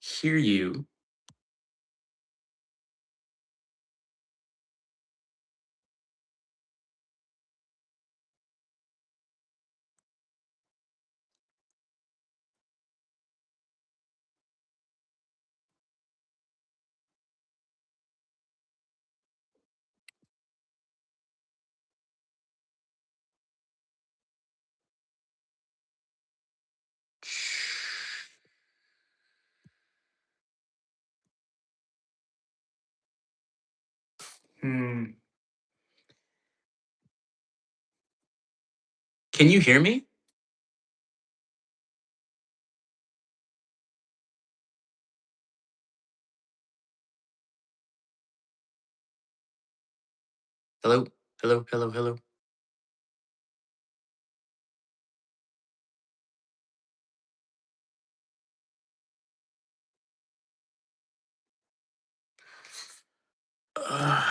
hear you. Hmm. Can you hear me? Hello? Hello? Hello? Hello? Uh,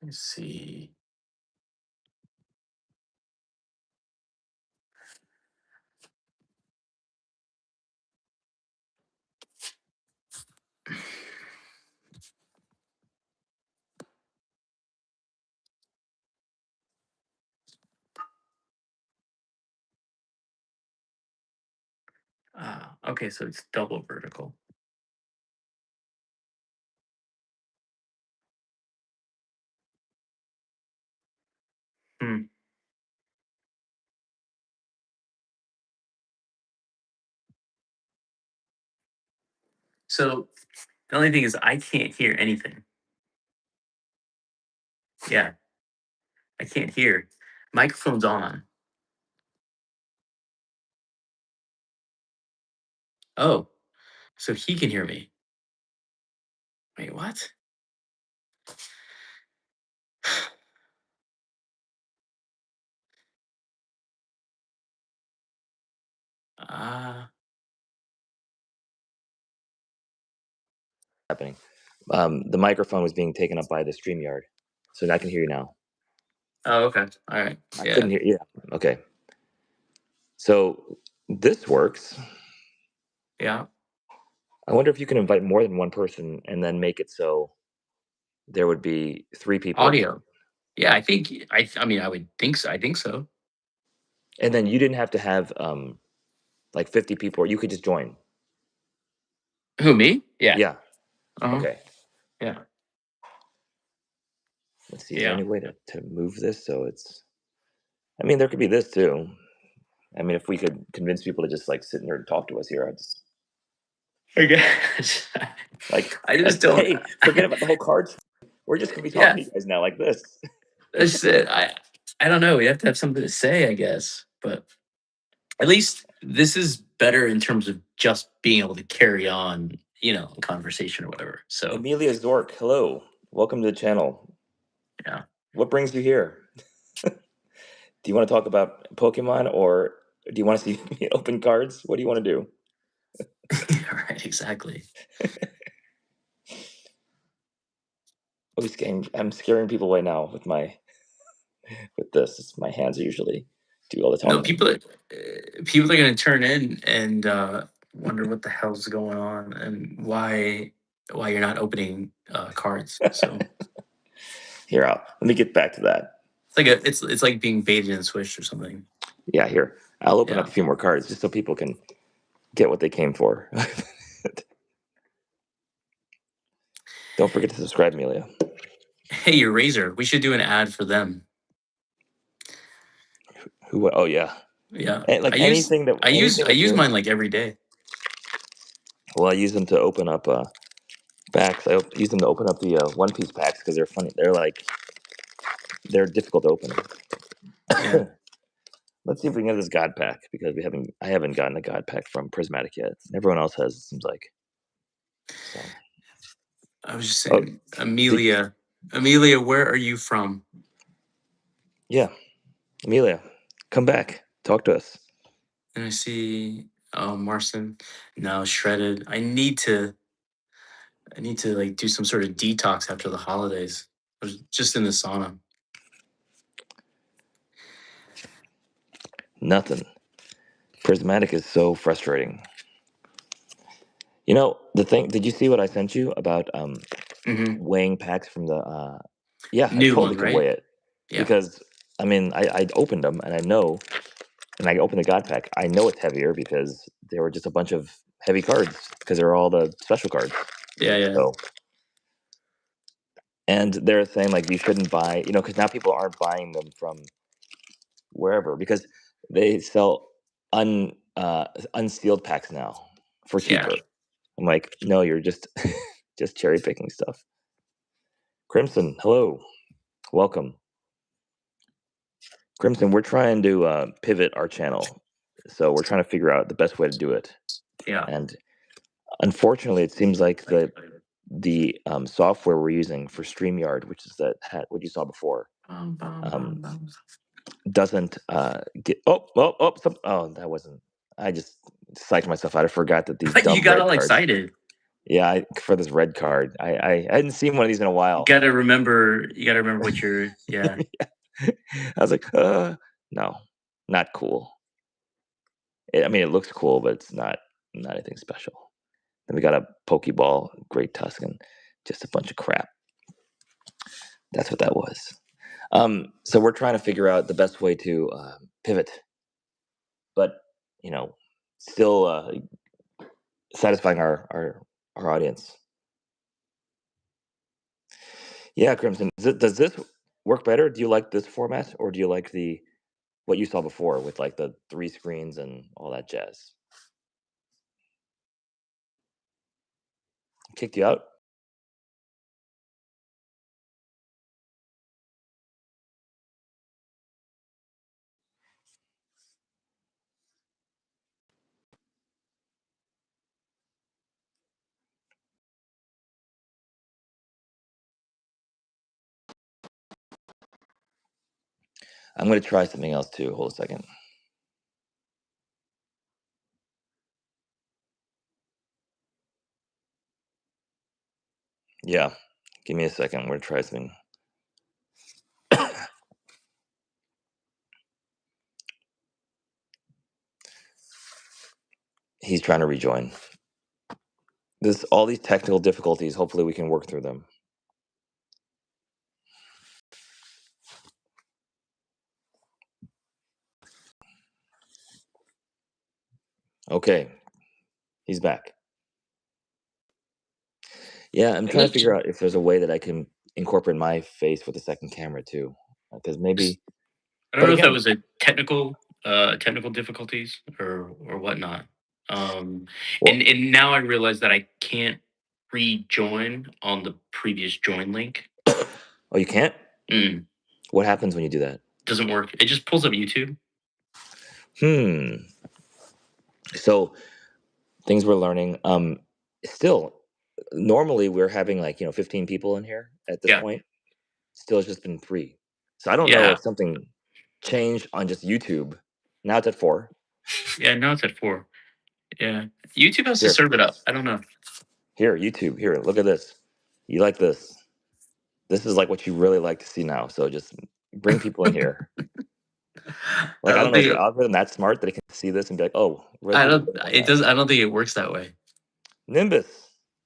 let's see. Okay, so it's double vertical. Hmm. So the only thing is I can't hear anything. Yeah, I can't hear. Microphone's on. Oh, so he can hear me. Wait, what? Ah. Happening. The microphone was being taken up by the StreamYard, so I can hear you now. Oh, okay. All right. I Yeah. couldn't hear. Yeah. Okay. So this works. Yeah. I wonder if you can invite more than one person and then make it so there would be 3 people. Audio. Yeah, I think I mean I would think so. I think so. And then you didn't have to have like 50 people, or you could just join. Who, me? Yeah. Yeah. Uh-huh. Okay. Yeah. Let's see. Is there Yeah. any way to move this so it's? I mean, there could be this too. I mean, if we could convince people to just like sit in here and talk to us here, I'd just I guess. like I just don't. hey, forget about the whole cards. We're just gonna be talking Yeah. to you guys now like this. That's it. I don't know. We have to have something to say, I guess. But at least this is better in terms of just being able to carry on, a conversation or whatever. So Amelia Zork, hello. Welcome to the channel. yeah. What brings you here? Do you want to talk about Pokemon, or do you want to see me open cards? What do you want to do? Right, exactly. I'm scaring people away now with this. My hands are usually do all the No, talking. people are going to turn in and wonder what the hell's going on and why you're not opening cards. So Here, let me get back to that. it's like being baited and switched or something. Yeah, here. I'll open up Yeah. a few more cards just so people can get what they came for. Don't forget to subscribe, Amelia. Hey, your razor. We should do an ad for them. Who? Oh yeah. Yeah. And like anything I with use your. mine like every day. Well, I use them to open up packs. I use them to open up the One Piece packs because they're funny. They're difficult to open. Yeah. Let's see if we can get this God pack because I haven't gotten a God pack from Prismatic yet. Everyone else has, it seems like. So. I was just Oh, saying, Amelia, where are you from? yeah, Amelia, come back, talk to us. And I see, oh, Marston, no, shredded. I need to like do some sort of detox after the holidays. I was just in the sauna. Nothing. Prismatic is so frustrating. You know, the thing, did you see what I sent you about weighing packs from the yeah, I New totally one, could weigh right? it. Yeah. Because I mean I opened them and I know, and I opened the God pack, I know it's heavier because there were just a bunch of heavy cards because they're all the special cards. Yeah. So, and they're saying like you shouldn't buy, you know, because now people aren't buying them from wherever because they sell unsealed packs now for Yeah. cheaper. I'm like, no, you're just just cherry picking stuff. Crimson, hello, welcome. Crimson, we're trying to pivot our channel, so we're trying to figure out the best way to do it. Yeah. And unfortunately, it seems like the software we're using for StreamYard, which is what you saw before, um, doesn't get. Oh, that wasn't. I just psyched myself out. I forgot that these You dumb got red all cards. excited. Yeah, for this red card, I hadn't seen one of these in a You while. gotta remember. You gotta remember what you're. Yeah. I was like, no, not cool. I mean, it looks cool, but it's not anything special. Then we got a Pokeball, Great Tuscan, just a bunch of crap. That's what that was. So we're trying to figure out the best way to pivot, but you know, still satisfying our audience. Yeah, Crimson, does this work better? Do you like this format, or do you like what you saw before with like the 3 screens and all that jazz? Kicked you out? I'm going to try something else too. Hold a second. Yeah, give me a second. I'm going to try something. He's trying to rejoin. All these technical difficulties, hopefully we can work through them. Okay, he's back. Yeah, I'm trying to figure out if there's a way that I can incorporate my face with the second camera too, because maybe. I don't But know if that again, was a technical difficulties or whatnot. well, And now I realize that I can't rejoin on the previous join link. oh, you can't. Mm, What happens when you do that? doesn't work. It just pulls up YouTube. So things we're learning. Still, normally we're having like 15 people in here at this Yeah. point. Still, it's just been 3. So I don't know Yeah. if something changed on just YouTube. Now it's at 4. Yeah. Now it's at 4. Yeah. YouTube has to Here, serve it up. I don't know. YouTube. Here, look at this. You like this? This is like what you really like to see now. So just bring people in here. I Like I don't don't know, is your think algorithm that smart that it can see this and be like, oh, I people don't really want it that. does I don't think it works that way. Nimbus,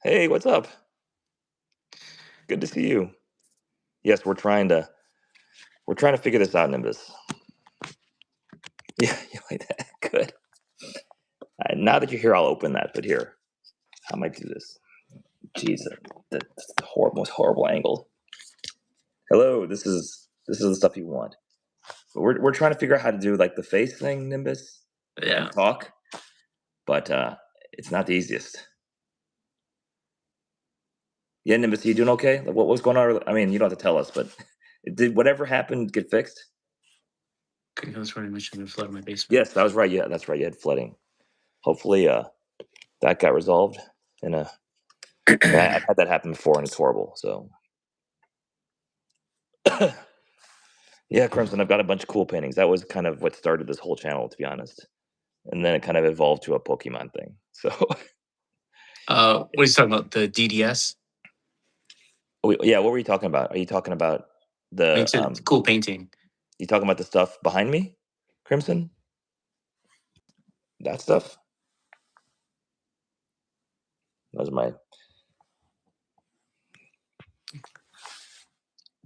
hey, what's up? Good to see you. Yes, we're trying to figure this out, Nimbus. Yeah, you like that? Good. Now that you're here, I'll open that. But here, how might I do this? Jeez, that's the most horrible angle. Hello, this is the stuff you want. But we're trying to figure out how to do like the face thing, Nimbus, Yeah. and talk, but it's not the easiest. Yeah, Nimbus, you doing okay? Like, what was going on? I mean, you don't have to tell us, but did whatever happened get fixed? Couldn't go swimming mission and flood in my basement. Yes, that was right. Yeah, that's right. You had flooding. Hopefully, that got resolved. In a, I've had that happen before, and it's horrible. So, yeah, Crimson, I've got a bunch of cool paintings. That was kind of what started this whole channel, to be honest. And then it kind of evolved to a Pokemon thing. So, What are you talking about? The DDS? yeah, what were you talking about? Are you talking about the It's a cool painting. you talking about the stuff behind me, Crimson? that stuff. Those are my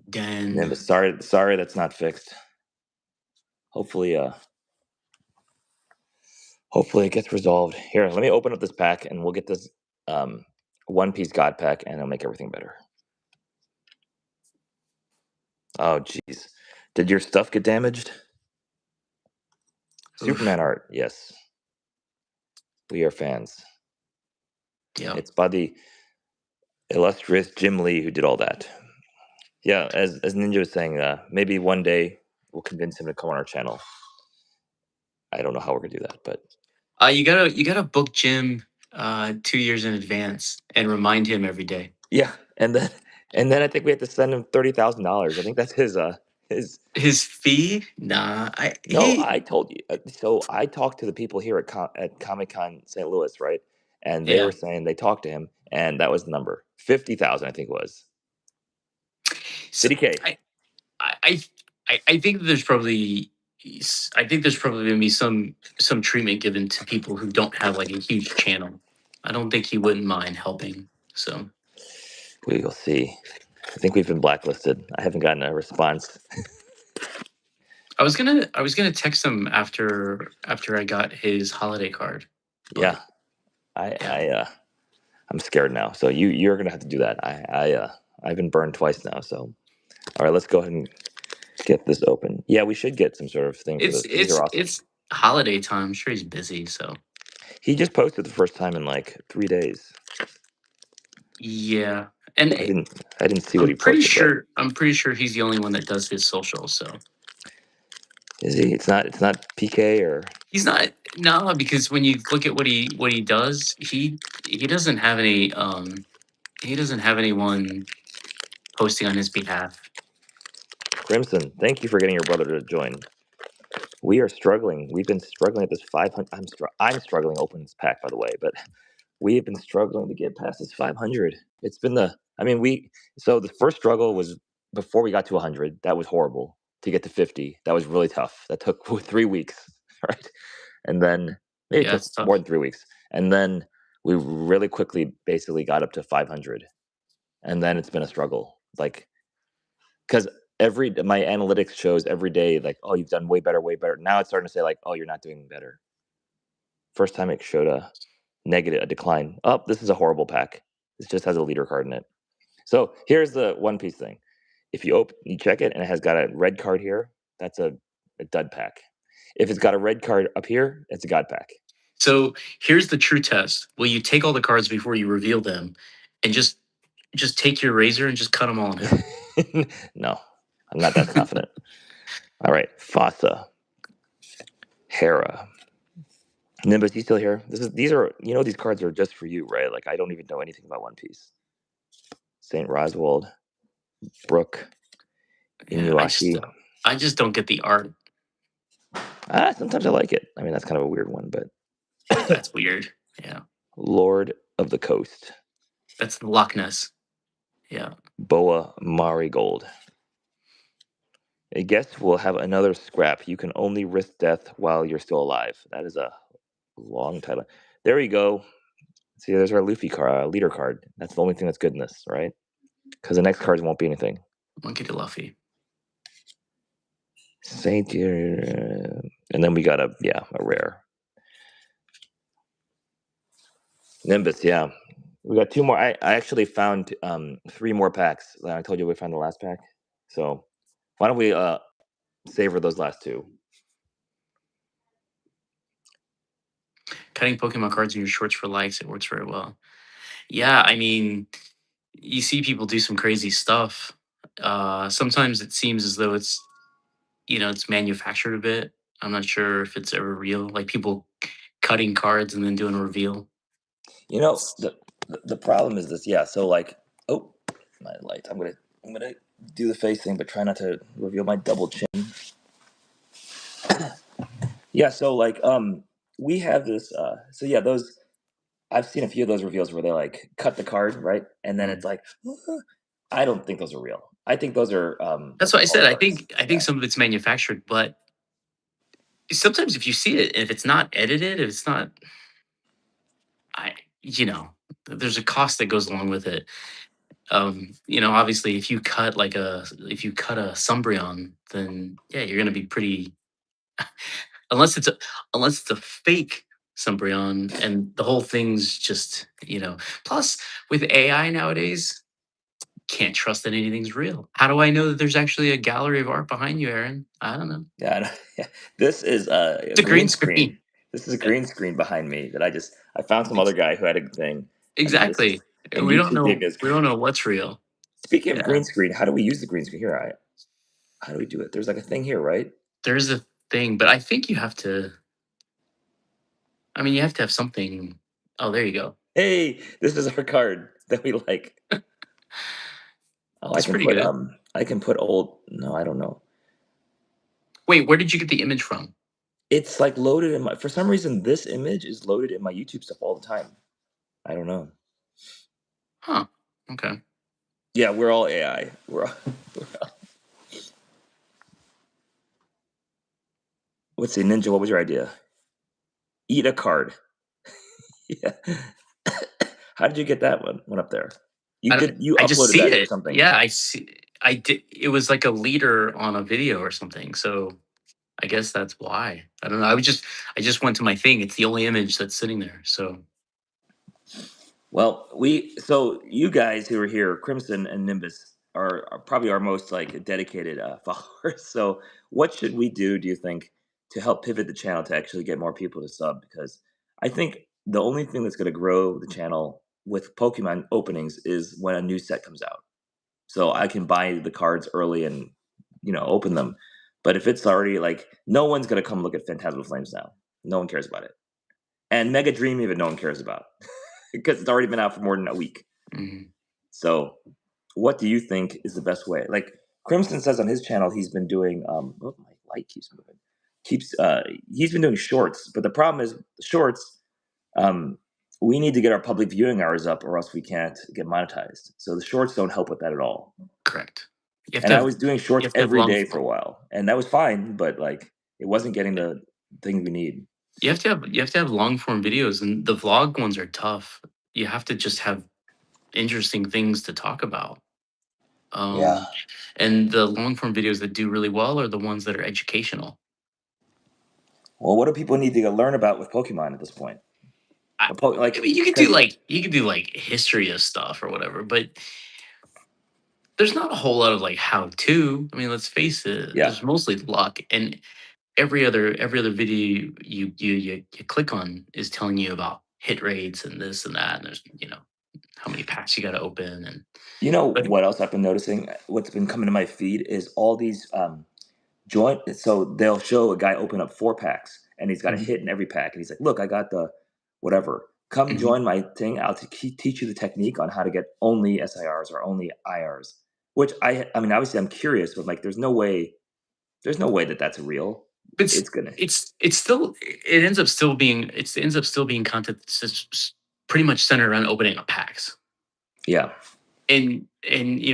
Den. sorry that's not fixed. Hopefully it gets resolved. Here, let me open up this pack and we'll get this One Piece God pack and it'll make everything better. Oh jeez. Did your stuff get damaged? Oof. Superman art, yes. We are fans. Yeah. It's by the illustrious Jim Lee who did all that. Yeah, as Ninja was saying, maybe one day we'll convince him to come on our channel. I don't know how we're gonna do that, but You gotta book Jim 2 years in advance and remind him every day. yeah, and then I think we have to send him $30,000. I think that's his. His fee? Nah, No, I told you. So I talked to the people here at Comic Con St. Louis, right? And they yeah. were saying they talked to him, and that was the number 50,000. I think it was So 50K. I think there's probably gonna be some treatment given to people who don't have like a huge channel. I don't think he wouldn't mind helping. So We will see. I think we've been blacklisted. I haven't gotten a response. I was gonna text him after I got his holiday card. Yeah, I'm scared now. So you're gonna have to do that. I've been burned twice now. So all right, let's go ahead and get this open. Yeah, we should get some sort of thing for this. These are awesome. It's holiday time. I'm sure he's busy. So He just posted the first time in like 3 days. yeah, and I didn't see what he posted. But I'm pretty sure he's the only one that does his social. So is he? It's not PK or he's not no because when you look at what he does, he doesn't have anyone posting on his behalf. Crimson. Thank you for getting your brother to join. We are struggling. We've been struggling at this 500. I'm struggling to open this pack, by the way, but we have been struggling to get past this 500. It's been so the first struggle was before we got to 100. That was horrible. To get to 50, that was really tough. That took 3 weeks, right? And then maybe it Yeah, took it's tough. more than 3 weeks. And then we really quickly basically got up to 500. And then it's been a struggle. Like, because my analytics shows every day, like, oh, you've done way better, way better. Now it's starting to say, like, oh, you're not doing better. First time it showed a decline. Oh, this is a horrible pack. This just has a leader card in it. So here's the One Piece thing. If you check it and it has got a red card here, that's a dud pack. If it's got a red card up here, it's a god pack. So here's the true test. Will you take all the cards before you reveal them, and just take your razor and just cut them all in half? No, I'm not that confident. All right, Fossa, Hera, Nimbus. You still here? These are these cards are just for you, right? Like I don't even know anything about One Piece. Saint Roswald, Brooke, Inuashi. I just don't get the art. Sometimes I like it. I mean, that's kind of a weird one, but That's weird. Yeah. Lord of the Coast. That's the Loch Ness. Yeah. Boa Marigold. A guest will have another scrap. You can only risk death while you're still alive. That is a long title. There we go. See, there's our Luffy card, leader card. That's the only thing that's good in this, right? Because the next cards won't be anything. Monkey to Luffy. Saint, and then we got a rare. Nimbus, yeah. We got 2 more. I actually found 3 more packs. I told you we found the last pack. So why don't we savor those last 2? Cutting Pokemon cards in your shorts for likes, it works very well. Yeah, I mean, you see people do some crazy stuff. Sometimes it seems as though it's it's manufactured a bit. I'm not sure if it's ever real. Like people cutting cards and then doing a reveal. The problem is this. Yeah, so like, oh, my light. I'm gonna do the face thing, but try not to reveal my double chin. Yeah, so like, we have this. So yeah, those. I've seen a few of those reveals where they like cut the card, right, and then it's like, I don't think those are real. I think those are. That's what I said. I cards. think some of it's manufactured, but sometimes if you see it, if it's not edited, if it's not, I you know, there's a cost that goes along with it. Obviously, if you cut a Sumbreon, then yeah, you're gonna be pretty unless it's a unless it's a fake Sumbreon and the whole thing's just. Plus with AI nowadays, can't trust that anything's real. How do I know that there's actually a gallery of art behind you, Aaron? I don't know. Yeah, yeah. This is a It's a green green screen. screen. This is a Yeah, green screen behind me that I found some other ex- guy who had a thing, and this is exactly. and We don't YouTube gave know. me his. We don't know what's real. Speaking of Yeah, green screen, how do we use the green screen here? How do we do it? There's like a thing here, right? there's a thing, but I think you have to. I mean, you have to have something. Oh, there you go. Hey, this is our card that we like. Oh, That's pretty good. I can put old. No, I don't know. Wait, where did you get the image from? It's like loaded in my. For some reason, this image is loaded in my YouTube stuff all the time. I don't know. Huh. Okay. Yeah, we're all AI. Let's see, Ninja. What was your idea? Eat a card. Yeah. How did you get that one up there? I don't. You I just uploaded see that or it. something. Yeah, I see. I did. It was like a leader on a video or something. So I guess that's why. I don't know. I just went to my thing. It's the only image that's sitting there. So Well, so you guys who are here, Crimson and Nimbus, are probably our most like dedicated followers. So, what should we do you think, to help pivot the channel to actually get more people to sub? Because I think the only thing that's going to grow the channel with Pokemon openings is when a new set comes out. So I can buy the cards early and open them. But if it's already like, no one's going to come look at Phantasmal Flames now. No one cares about it. And Mega Dream, even no one cares about because it's already been out for more than a week. mhm. So, what do you think is the best way? Like Crimson says on his channel, he's been doing. Oh, my light keeps moving. He's been doing shorts, but the problem is the shorts. Um, we need to get our public viewing hours up, or else we can't get monetized. So the shorts don't help with that at all. Correct. You have And to I have was doing you shorts have to have every long day for a while, and that was fine. But like, it wasn't getting the thing we need. you have to have long form videos, and the vlog ones are tough. You have to just have interesting things to talk about. Yeah. Um, and the long form videos that do really well are the ones that are educational. Well, what do people need to learn about with Pokemon at this point? I, I Like, mean, you could do because like history of stuff or whatever, but there's not a whole lot of like how to. I mean, let's face it. yeah, There's mostly luck, and every other video you click on is telling you about hit rates and this and that, and there's how many packs you got to open and you know but what else I've been noticing? What's been coming to my feed is all these joint. So they'll show a guy open up 4 packs, and he's got a Mhm, hit in every pack, and he's like, "Look, I got the whatever. Come mhm. join my thing. I'll teach you the technique on how to get only SIRs or only IRs." Which I mean, obviously, I'm curious, but like, there's no way. There's no way that that's real. But It's gonna. it's still it ends up still being content that's just pretty much centered around opening up packs. Yeah. And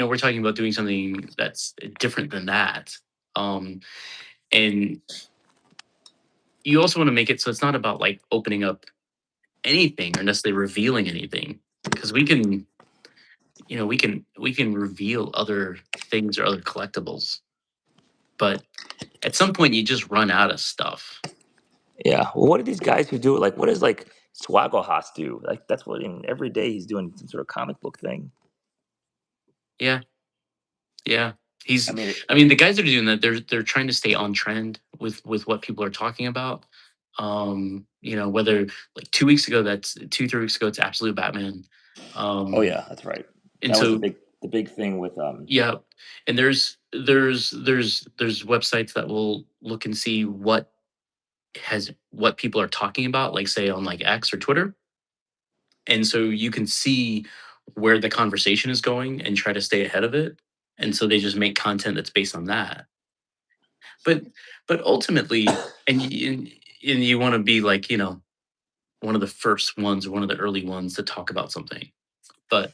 we're talking about doing something that's different than that. Um and you also want to make it so it's not about like opening up anything or necessarily revealing anything, because we can reveal other things or other collectibles, but at some point you just run out of stuff. Yeah. Well, what do these guys who do it like? What does like Swaggle do? Like that's what every day he's doing some sort of comic book thing. Yeah, yeah. I He's mean, I mean, the guys that are doing that, they're trying to stay on trend with what people are talking about. Whether like 2 weeks ago, that's 2, 3 weeks ago, it's Absolute Batman. oh Um, yeah, that's right. and That was so the big thing with yeah, and there's websites that will look and see what people are talking about, like say on like X or Twitter, and so you can see where the conversation is going and try to stay ahead of it. And so they just make content that's based on that. But ultimately, and you want to be like one of the first ones or one of the early ones to talk about something. But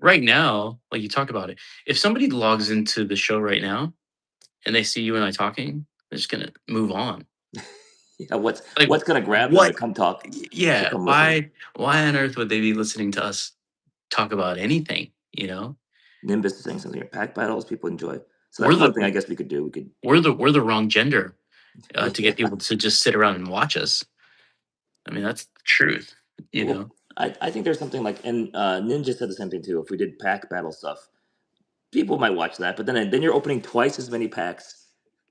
right now, like you talk about it, if somebody logs into the show right now and they see you and I talking, They're just gonna move on. Yeah, what's Like, gonna grab them to what? come talk to Yeah. come listen? Why on earth would they be listening to us talk about anything? You know, Nimbus is saying something here. Pack battles people enjoy. So we're that's one the thing I guess we could do. We could we're the wrong gender to yeah. get people to just sit around and watch us. I mean, that's the truth. You Well, know, I think there's something like, and Ninja said the same thing too. If we did pack battle stuff, people might watch that, but then you're opening twice as many packs.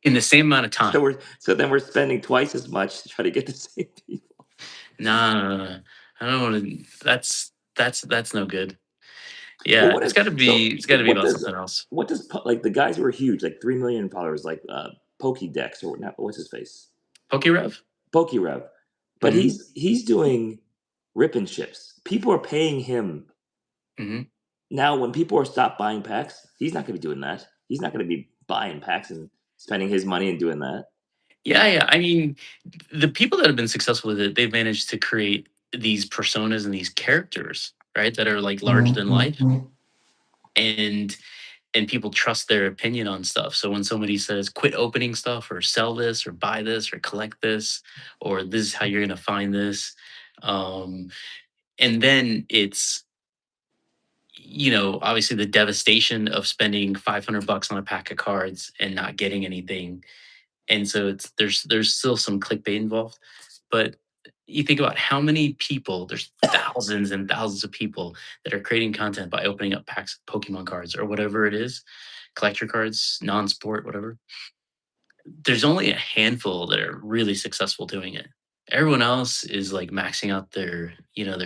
in the same amount of time. So then we're spending twice as much to try to get the same people. No. I don't want to. That's no good. Well, Yeah, what it's is got to be. It's got to be what about does something else. like the guys who are huge, like 3 million followers, like Pokédex or what's his face, PokéRev. PokéRev, but Hmm. he's doing rip and ships. People are paying him Hmm. now. When people are stopped buying packs, he's not going to be doing that. He's not going to be buying packs and spending his money and doing that. Yeah. I mean, the people that have been successful with it, they've managed to create these personas and these characters, right? That are like larger than life, and people trust their opinion on stuff. So when somebody says quit opening stuff or sell this or buy this or collect this or this is how you're gonna find this, um, and then it's obviously the devastation of spending $500 on a pack of cards and not getting anything, and so it's there's still some clickbait involved, but you think about how many people there's thousands and thousands of people that are creating content by opening up packs of Pokemon cards or whatever it is, collector cards, non-sport, whatever. There's only a handful that are really successful doing it. Everyone else is like maxing out their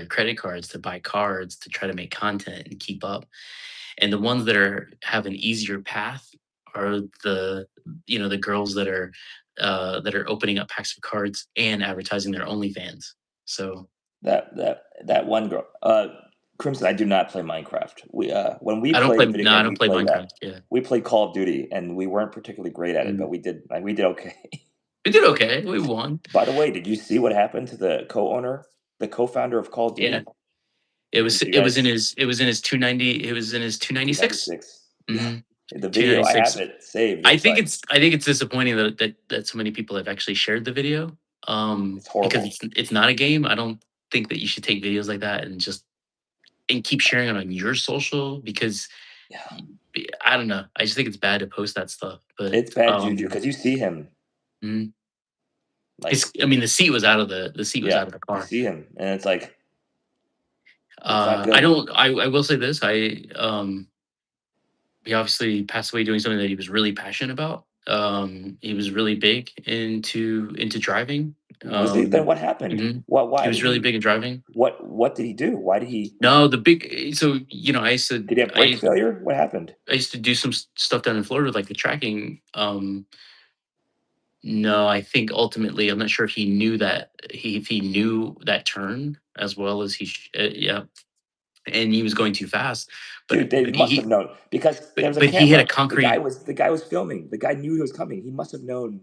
credit cards to buy cards to try to make content and keep up. And the ones that have an easier path are the girls that are opening up packs of cards and advertising their OnlyFans. So That one girl, Crimson. I do not play Minecraft. We when we I don't played play. video No, I games, don't play Minecraft. Yeah. we played Call of Duty, and we weren't particularly great at it, Mm. but we did okay. We did okay. We won. By the way, did you see what happened to the co-owner, the co-founder of Call of Yeah. Duty? It Did was you it was in guys his 290. It was in his 296. 296? Yeah, Mm-hmm. the video I have 296. it saved. I It's think like it's disappointing that so many people have actually shared the video. it's Because horrible. it's not a game. I don't think that you should take videos like that and keep sharing it on your social because Yeah, I don't know. I just think it's bad to post that stuff. But it's bad juju because you see him mm, like I mean, the seat was yeah, out of the you car. see him, and it's like it's not good. I will say this. He obviously passed away doing something that he was really passionate about. He was really big into driving. Was he? Then what happened? Mhm. What? He Why was did really he? big in driving. What did he do? Why did he? No, the big so Did he have brake failure? What happened? I used to do some stuff down in Florida with like the tracking. No, I think ultimately, I'm not sure if he knew if he knew that turn as well as yeah, and he was going too fast. Dude, they must have known because there was a But he hit a camera. concrete. The guy was filming. The guy knew he was coming. He must have known.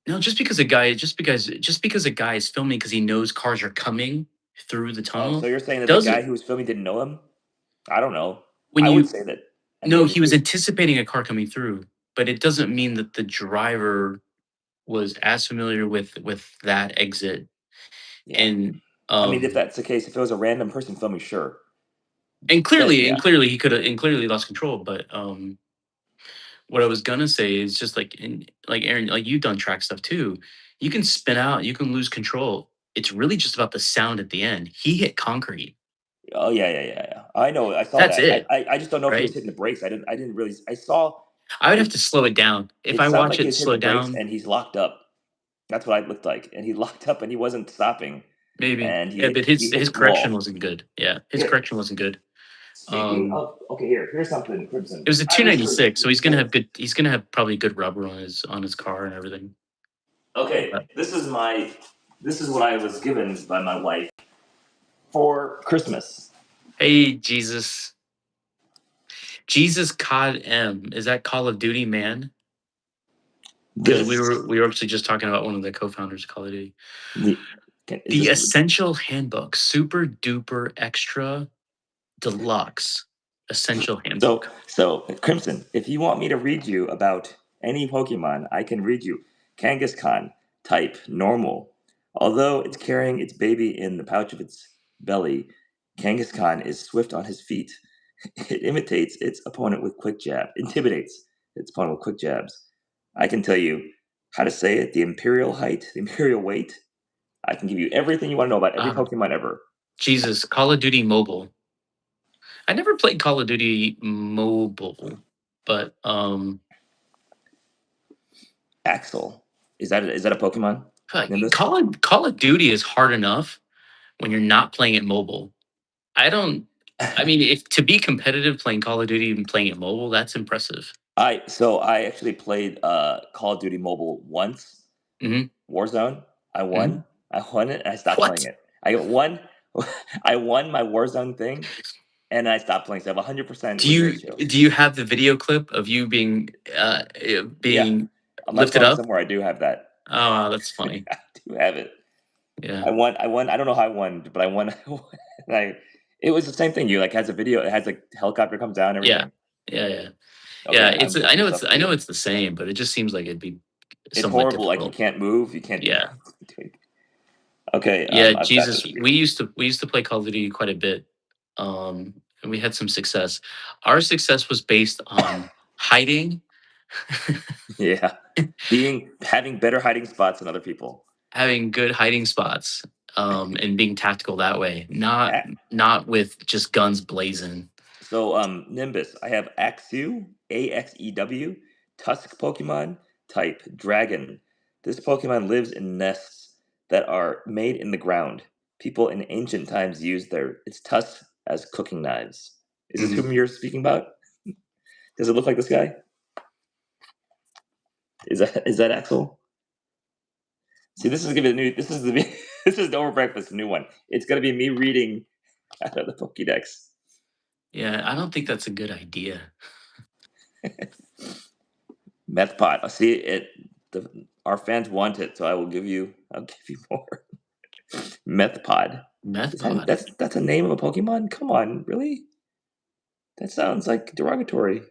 No, just because a guy is filming because he knows cars are coming through the Oh, so tunnel you're saying that the guy doesn't who was filming didn't know him? I don't know. when I would you say that. I no, mean, he was anticipating a car coming through, but it doesn't mean that the driver was as familiar with that exit. yeah. And I mean, if um that's the case, if it was a random person filming, sure. and Then clearly yeah. he could have and clearly lost control, but what I was gonna say is just like Aaron, like you've done track stuff too. You can spin out, you can lose control. It's really just about the sound at the end. He hit concrete. Oh yeah. I know. I saw That's that. it, I just don't know if he was right? hitting the brakes. I didn't really. I saw I would have it. to slow it down. If It I sounded watch like he it was hitting the slow brakes down, and he's locked up. That's what I looked like, and he locked up and he wasn't stopping, maybe. and Yeah, but he hit his the correction wall. wasn't good. Yeah, his Here, correction wasn't good. speaking Um, of, okay, here's something, it Crimson. was a I wish there was 296, so he's gonna have probably good rubber on his car and everything. Okay, But, this is what I was given by my wife for Christmas. hey, Jesus COD M, is that Call of Duty, man? Because This we were actually just talking about one of the co-founders of Call of Duty. is The this Essential Handbook, Super Duper Extra Deluxe Essential so Handbook. so Crimson. If you want me to read you about Any Pokemon, I can read you. Kangaskhan, type, normal. Although it's carrying its baby in the pouch of its belly, Kangaskhan is swift on his feet. It imitates its opponent with quick jab. Intimidates its opponent with quick jabs. I can tell you how to say it, the imperial height, the imperial weight. I can give you everything you want to know about every Pokemon ever. Jesus, Call of Duty Mobile. I never played Call of Duty Mobile, but Axel. Is that a Pokemon? Nimbus? Call of Duty is hard enough when you're not playing it mobile. I mean, if to be competitive playing Call of Duty and playing it mobile, that's impressive. I actually played Call of Duty Mobile once. Mhm. Warzone. I won. Mhm. I won it and I stopped What? playing it. I won I won my Warzone thing and I stopped playing. So I have 100% win ratio. Do you have the video clip of you being Yeah. being On my lifted phone up? somewhere I do have that. Oh, that's funny. I do have it. Yeah. I won. I don't know how I won, but I won. And it was the same thing. You like has a video. It has like helicopter comes down and Yeah. everything. Yeah. Okay, It's I'm looking this up for I know you. it's the same, but it just seems like it'd be It's somewhat horrible. Like you difficult. can't move. You can't. Yeah. Okay. Yeah, I've got Jesus, this here. we used to play Call of Duty quite a bit, and we had some success. Our success was based on hiding, Yeah, having better hiding spots than other people. having good hiding spots, and being tactical that way, not with just guns blazing. So Nimbus, I have Axew, Axew, Tusk Pokemon, type Dragon. This Pokemon lives in nests that are made in the ground. People in ancient times used its tusks as cooking knives. Is this Mhm. whom you're speaking about? Does it look like this guy? Is that Axel? See, this is gonna be the new. This is the this is the over breakfast new one. It's gonna be me reading out of the Pokédex. Yeah, I don't think that's a good idea. Meth pot. I see it. Our fans want it, so I'll give you more. Meth pod. Meth pod. That's a name of a Pokemon? Come on, really? That sounds like derogatory.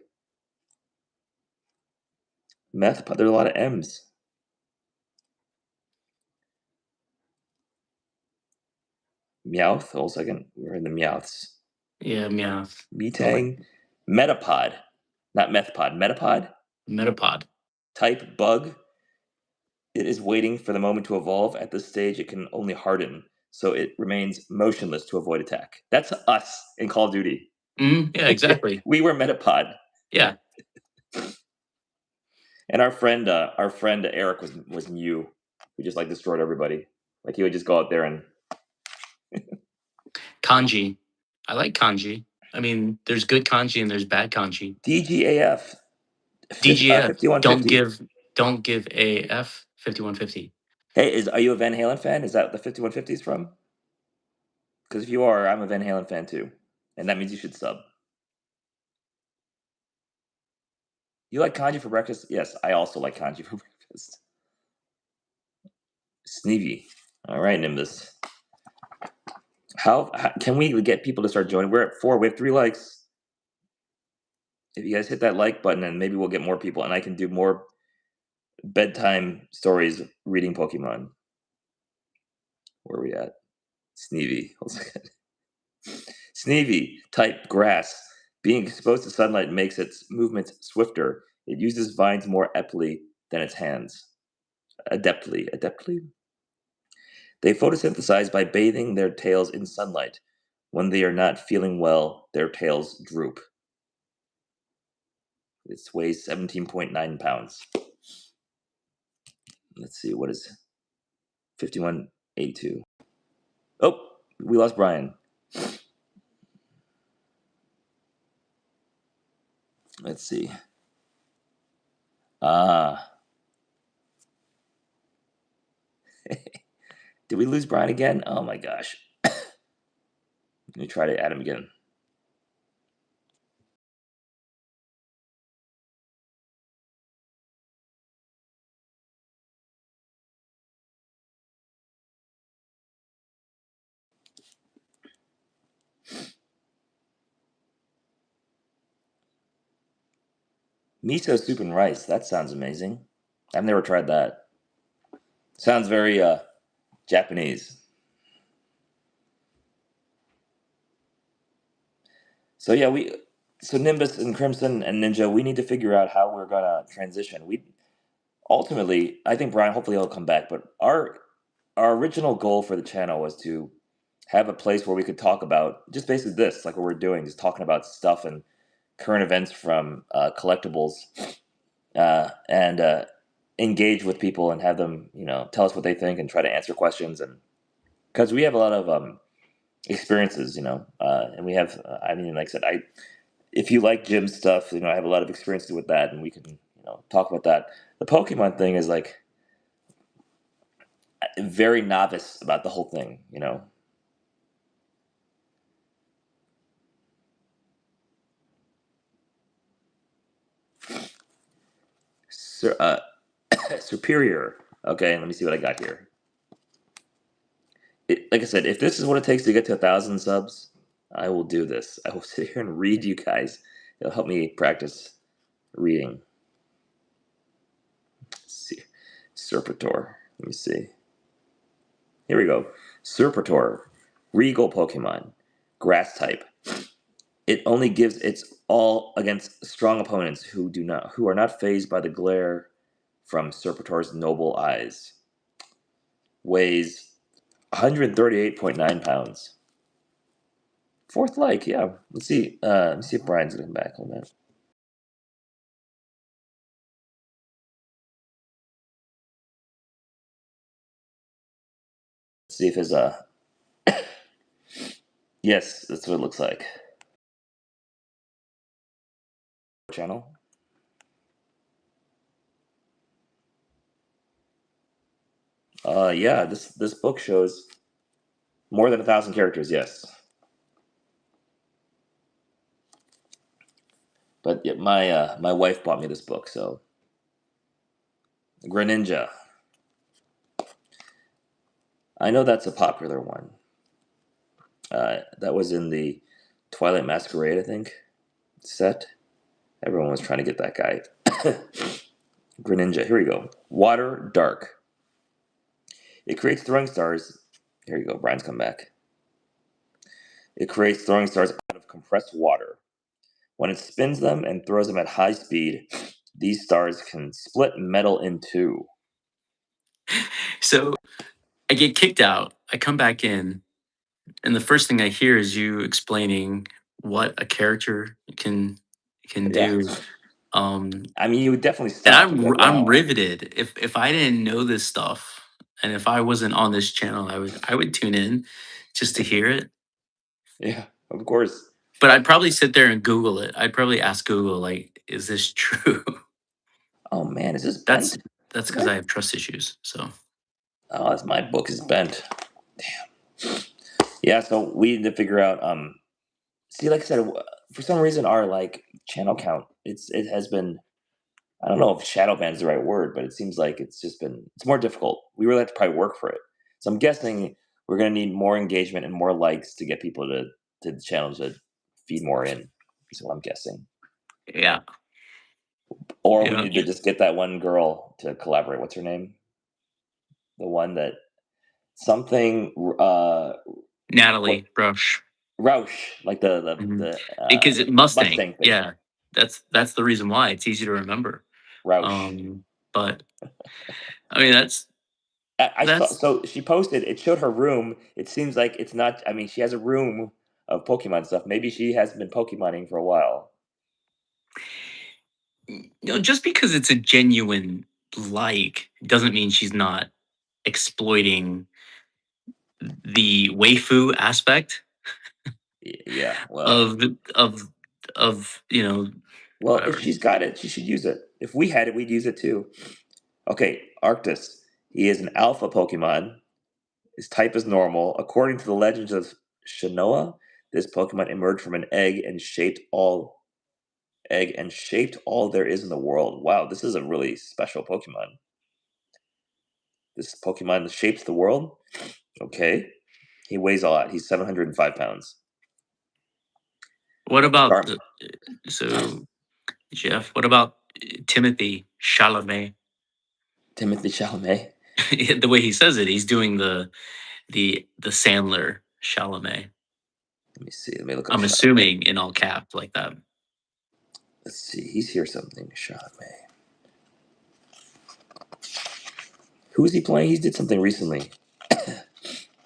Meth pod. There's a lot of M's. Meowth. Hold a second. We're in the Meowths. Yeah, Meowth. Metang. Metapod. Not meth pod. Metapod. Metapod. Type bug. It is waiting for the moment to evolve. At this stage, it can only harden, so it remains motionless to avoid attack. That's us in Call of Duty. Yeah, exactly. We were Metapod. Yeah. And our friend Eric was Mew, who just like destroyed everybody. Like he would just go out there and Kanji. I like kanji. I mean, there's good kanji and there's bad kanji. DGAF DGF. 5150. Don't give AF 5150. Hey, are you a Van Halen fan? Is that the 5150s from? Because if you are, I'm a Van Halen fan too, and that means you should sub. You like kanji for breakfast? Yes, I also like kanji for breakfast. Sneevy. All right, Nimbus. How can we get people to start joining? We're at 4. We have 3 likes. If you guys hit that like button, and maybe we'll get more people, and I can do more bedtime stories reading Pokemon. Where are we at? Sneevy. Hold on a second. Sneevy, type grass. Being exposed to sunlight makes its movements swifter. It uses vines more aptly than its hands. Adeptly. They photosynthesize by bathing their tails in sunlight. When they are not feeling well, their tails droop. It weighs 17.9 pounds. Let's see, what is 5182? Oh, we lost Brian. Let's see. Ah. Did we lose Brian again? Oh my gosh. Let me try to add him again. Miso soup and rice. That sounds amazing. I've never tried that. Sounds very Japanese. So yeah, so Nimbus and Crimson and Ninja, we need to figure out how we're gonna transition. We ultimately, I think Brian, hopefully he'll come back, but our original goal for the channel was to have a place where we could talk about just basically this, like what we're doing, just talking about stuff and current events from collectibles, and engage with people and have them, tell us what they think and try to answer questions. And because we have a lot of experiences, and we have, I mean, like I said, if you like Jim's stuff, I have a lot of experience with that, and we can, talk about that. The Pokemon thing is like very novice about the whole thing, Superior. Okay, let me see what I got here. Like I said, if this is what it takes to get to 1,000 subs, I will do this. I will sit here and read you guys. It'll help me practice reading. Let's see, Serpentine. Let me see. Here we go. Serpentine, Regal Pokemon, Grass type. It only gives its all against strong opponents who are not fazed by the glare from Serpentor's noble eyes. Weighs 138.9 pounds. Fourth like, yeah. Let's see. Let's see if Brian's gonna come back on that. Let's see if his yes, that's what it looks like. Channel. Yeah, this book shows more than 1,000 characters. Yes, but yeah, my wife bought me this book, so Greninja. I know that's a popular one. That was in the Twilight Masquerade, I think, set. Everyone was trying to get that guy. Greninja. Here we go. Water Dark. It creates throwing stars. Here you go. Brian's come back. It creates throwing stars out of compressed water. When it spins them and throws them at high speed, these stars can split metal in two. So I get kicked out. I come back in, and the first thing I hear is you explaining what a character can Yeah. do. Um, I mean, you would definitely and stop and be like, I'm wow. riveted. If I didn't know this stuff, and if I wasn't on this channel, I would tune in just to hear it. Yeah, of course. But I'd probably sit there and Google it. I'd probably ask Google, like, is this true? Oh man, is this that's bent? that's Is because I that? have trust issues. So Oh, my book is bent. Damn. Yeah, so we need to figure out. See, like I said, for some reason, our like channel count, it has been. I don't know if Shadowban is the right word, but it seems like it's more difficult. We really have to probably work for it. So I'm guessing we're gonna need more engagement and more likes to get people to the channel to feed more in. Is what I'm guessing. yeah, Or we yeah. need to just get that one girl to collaborate. What's her name? The one that something what Natalie Brush. Roush, like Mhm. Because Mustang, Mustang thing. yeah, that's the reason why it's easy to remember. Roush. But I mean I saw. that's So she posted. It showed her room. It seems like it's not. I mean, she has a room of Pokemon stuff. Maybe she has been Pokemoning for a while. just because it's a genuine like doesn't mean she's not exploiting the waifu aspect Yeah. Well. of of of Well, if whatever. she's got it, she should use it. If we had it, we'd use it too. Okay, Arctis. He is an alpha Pokemon. His type is normal. According to the legends of Shanoa, this Pokemon emerged from an egg and shaped all there is in the world. Wow, this is a really special Pokemon. This Pokemon shapes the world. Okay. He weighs a lot. He's 705 pounds. What about Charm. so Jeff? What about Timothy Chalamet. Timothy Chalamet. The way he says it, he's doing the Sandler Chalamet. Let me see. Let me look up I'm Chalamet. assuming in all caps like that. Let's see. He's here something. Chalamet. Who is he playing? He did something recently.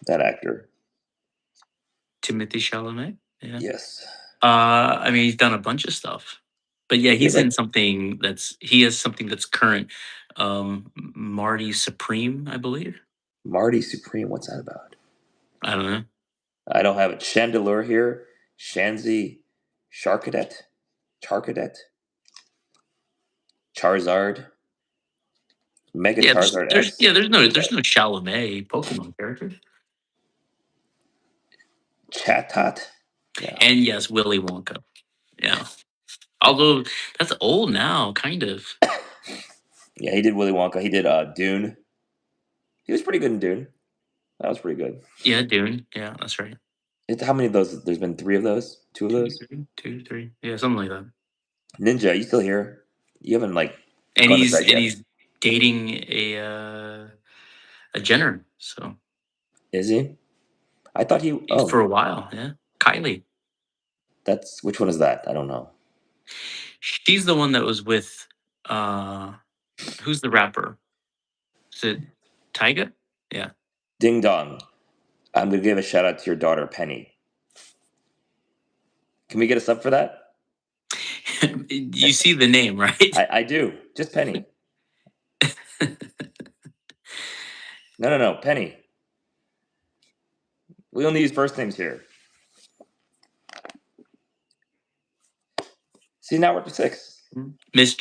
That actor. Timothy Chalamet. Yeah. Yes. I mean, he's done a bunch of stuff, but yeah, He he's had, in something he has something that's current. Marty Supreme, I believe. Marty Supreme. What's that about? I don't know. I don't have it. Chandelure here. Shanzi. Charcadet. Charizard. Mega Yeah, Charizard X. there's no Chalamet Pokemon characters. Chatot. No. And yes, Willy Wonka. Yeah. Although that's old now, kind of. Yeah, he did Willy Wonka. He did Dune. He was pretty good in Dune. That was pretty good. Yeah, Dune. Yeah, that's right. How many of those? There's been 3 of those? 2 of those? Two, three. Yeah, something like that. Ninja, you still here? You haven't And gone to bed yet. he's dating a Jenner. So Is he? I thought he. Oh, for a while. Yeah, Kylie. that's which one is that? I don't know. She's the one that was with. Who's the rapper? Is it Tyga? Yeah. Ding dong. I'm gonna give a shout out to your daughter Penny. Can we get a sub for that? You see the name, right? I do. Just Penny. No, Penny. We only use first names here. See, now we're up to 6. Miss.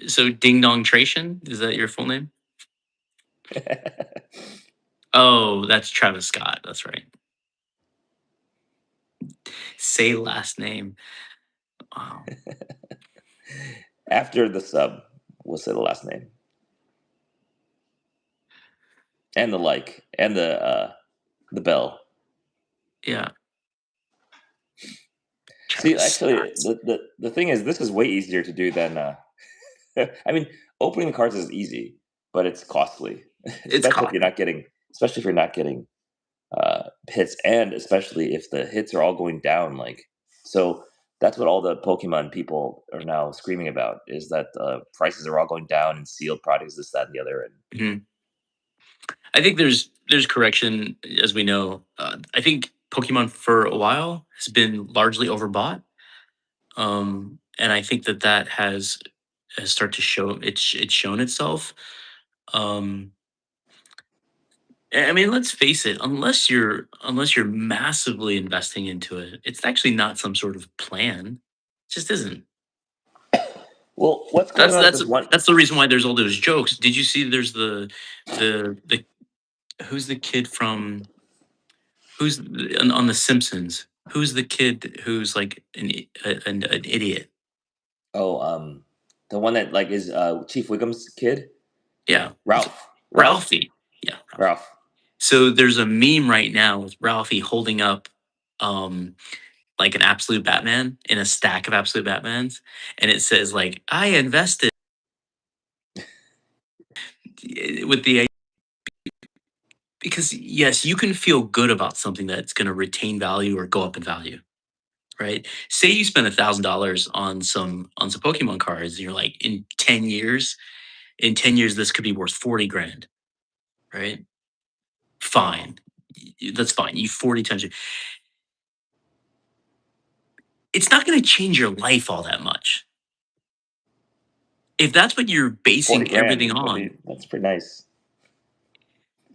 So Ding Dong Tration, is that your full name? Oh, that's Travis Scott. That's right. Say last name. Wow. After the sub, we'll say the last name. And the like. And the bell. Yeah. See, Travis actually, Scott. the thing is, this is way easier to do than. I mean, opening the cards is easy, but it's costly, especially if you're not getting, hits, and especially if the hits are all going down. So that's what all the Pokemon people are now screaming about, is that prices are all going down and sealed products, this, that, and the other. And Mhm. I think there's correction, as we know. I think Pokemon for a while has been largely overbought, and I think that has started to show it's shown itself. I mean, let's face it. Unless you're massively investing into it, it's actually not some sort of plan. It just isn't. well, what's going on with this one? That's the reason why there's all those jokes. Did you see? There's the who's the kid from on The Simpsons? Who's the kid who's like an idiot? Oh, the one that is Chief Wiggum's kid. Yeah, Ralph. Ralphie. Yeah, Ralph. So there's a meme right now with Ralphie holding up like an absolute Batman in a stack of absolute Batmans, and it says like, I invested with the, because yes, you can feel good about something that's going to retain value or go up in value, right? Say you spend $1,000 on some Pokemon cards, and you're like, in 10 years, this could be worth 40 grand, right? Fine, that's fine. You 40 times. It's not going to change your life all that much. If that's what you're 40 basing grand. everything on, That's pretty nice.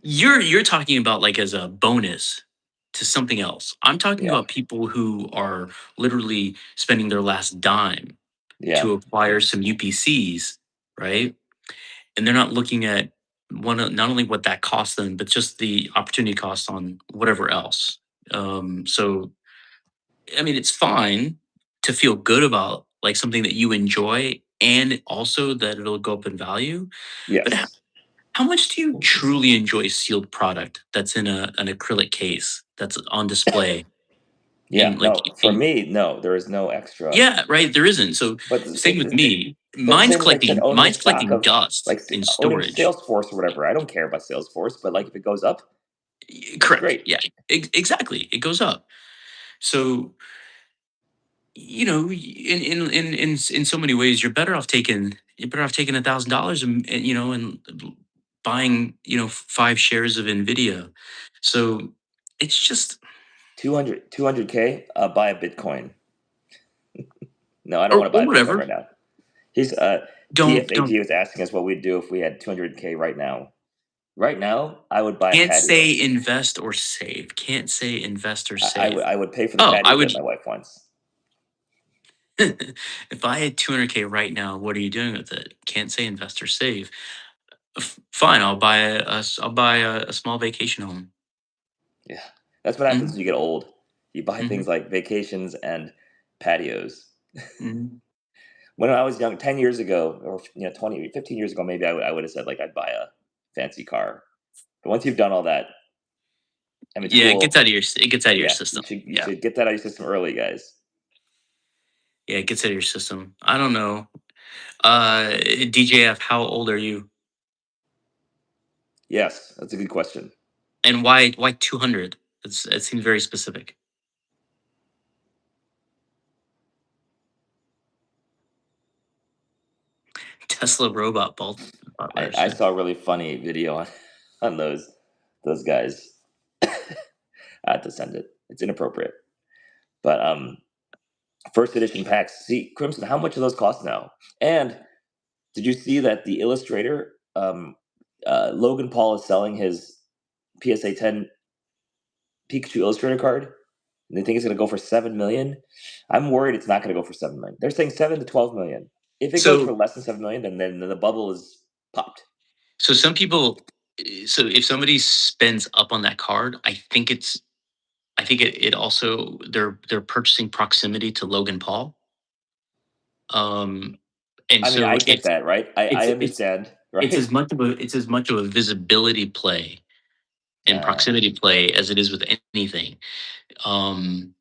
you're talking about like as a bonus to something else. I'm talking Yeah. about people who are literally spending their last dime Yeah. to acquire some UPCs, right? And they're not looking at not only what that costs them, but just the opportunity cost on whatever else. So, I mean, it's fine to feel good about like something that you enjoy, and also that it'll go up in value. But Yes. how much do you truly enjoy sealed product that's in an acrylic case that's on display? Yeah. For me, no, there is no extra. Yeah, right. There isn't. So But same with me. That's the Mine's same as like said collecting owning a mine's stock collecting of dust like in owning storage. Salesforce or whatever. I don't care about Salesforce, but like if it goes up, that's Correct. great. Yeah. Exactly. It goes up. So, in so many ways, you're better off taking $1,000 and buying 5 shares of Nvidia. So it's just 200K, buy a Bitcoin. No, I don't or, want to buy or a Bitcoin whatever. right now. He's Don't DFAG was asking us what we'd do if we had 200K right now. Right now, I would buy a can't patio. say invest or save. Can't say invest or I would save. I would pay for the Oh, I patio would that my wife wants. if I had 200K right now, what are you doing with it? Can't say invest or save. Fine, I'll buy a small vacation home. Yeah, that's what happens Hmm. when you get old. You buy Hmm. things like vacations and patios. Hmm. When I was young, 10 years ago, or 20, 15 years ago, maybe I would have said like I'd buy a fancy car. But once you've done all that, I mean, it's Yeah, cool. it gets out of your Yeah, system. you Yeah, should get that out of your system early, guys. yeah, it gets out of your system. I don't know. DJF, how old are you? Yes, that's a good question. And why 200? It seems very specific. Tesla robot I butlers. saw a really funny video on those guys. I had to send it. It's inappropriate. But first edition packs. See, Crimson, how much do those cost now? And did you see that the illustrator, Logan Paul, is selling his PSA 10 Pikachu Illustrator card? And they think it's going to go for 7 million. I'm worried it's not going to go for 7 million. They're saying 7 to 12 million. If it goes for So less than 7 million, then the bubble is popped. so some people. So if somebody spends up on that card, I think it also they're purchasing proximity to Logan Paul. Um, and I mean, I so get that, right? I it's understand, it's right? as much of a visibility play and Uh, proximity play as it is with anything. Um,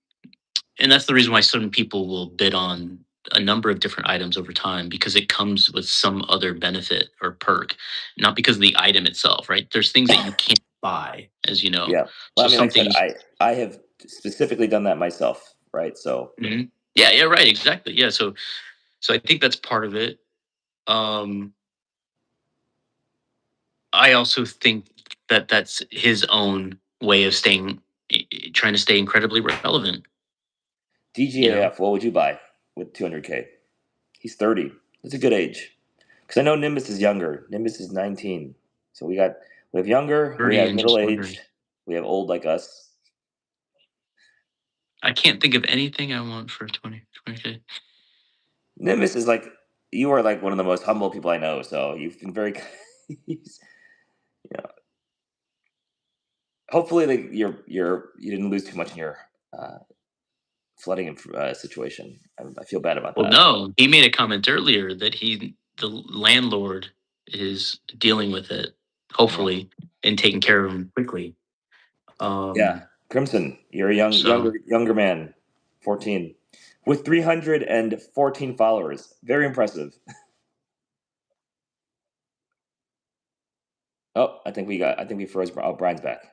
and that's the reason why certain people will bid on a number of different items over time because it comes with some other benefit or perk, not because of the item itself, right? There's things that you can't buy, as you know. yeah. Well, So I mean, like some I said, things. I have specifically done that myself, right? So Mhm. Yeah, yeah, right, exactly. Yeah, so I think that's part of it. Um, I also think that that's his own way of trying to stay incredibly relevant. You know, DGAF, what would you buy with 200K? He's 30. That's a good age. Because I know Nimbus is younger. Nimbus is 19. So we have younger, we 30 have and middle just wondering. aged, we have old like us. I can't think of anything I want for 20K. Nimbus is like you are like one of the most humble people I know. So you've been very, you know. Hopefully, like you didn't lose too much in your uh, flooding situation. I feel bad about Well, that. no, he made a comment earlier that the landlord is dealing with it, Yeah. hopefully, and taking care of him quickly. Yeah, Um, Crimson, you're a so younger man, 14, with 314 followers. Very impressive. Oh, I think we froze. Oh, Brian's back.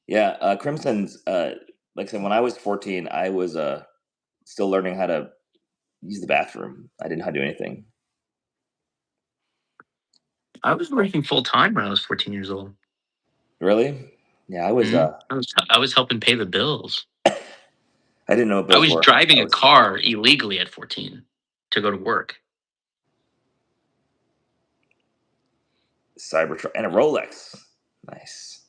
Yeah, Crimson's. Like I said, when I was 14, I was still learning how to use the bathroom. I didn't know how to do anything. I was working full time when I was 14 years old. Really? Yeah, I was. I was helping pay the bills. I didn't know what I bills was were. I driving a was car illegally at 14 to go to work. Cybertruck and a Rolex. Nice.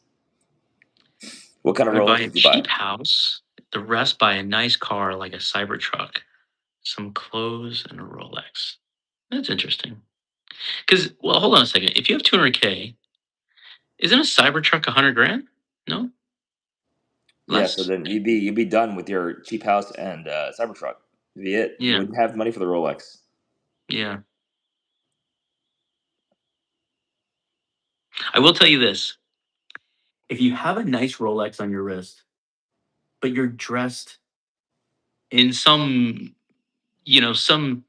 What kind I of would buy Rolex a did you buy? cheap house, the rest buy a nice car like a Cybertruck, some clothes, and a Rolex. That's interesting. Because, well, hold on a second. If you have 200K, isn't a Cybertruck 100 grand? No, Yeah, so less. then you'd be done with your cheap house and Cybertruck. That'd be it. You Yeah, wouldn't have money for the Rolex. yeah. I will tell you this: if you have a nice Rolex on your wrist, but you're dressed in some, some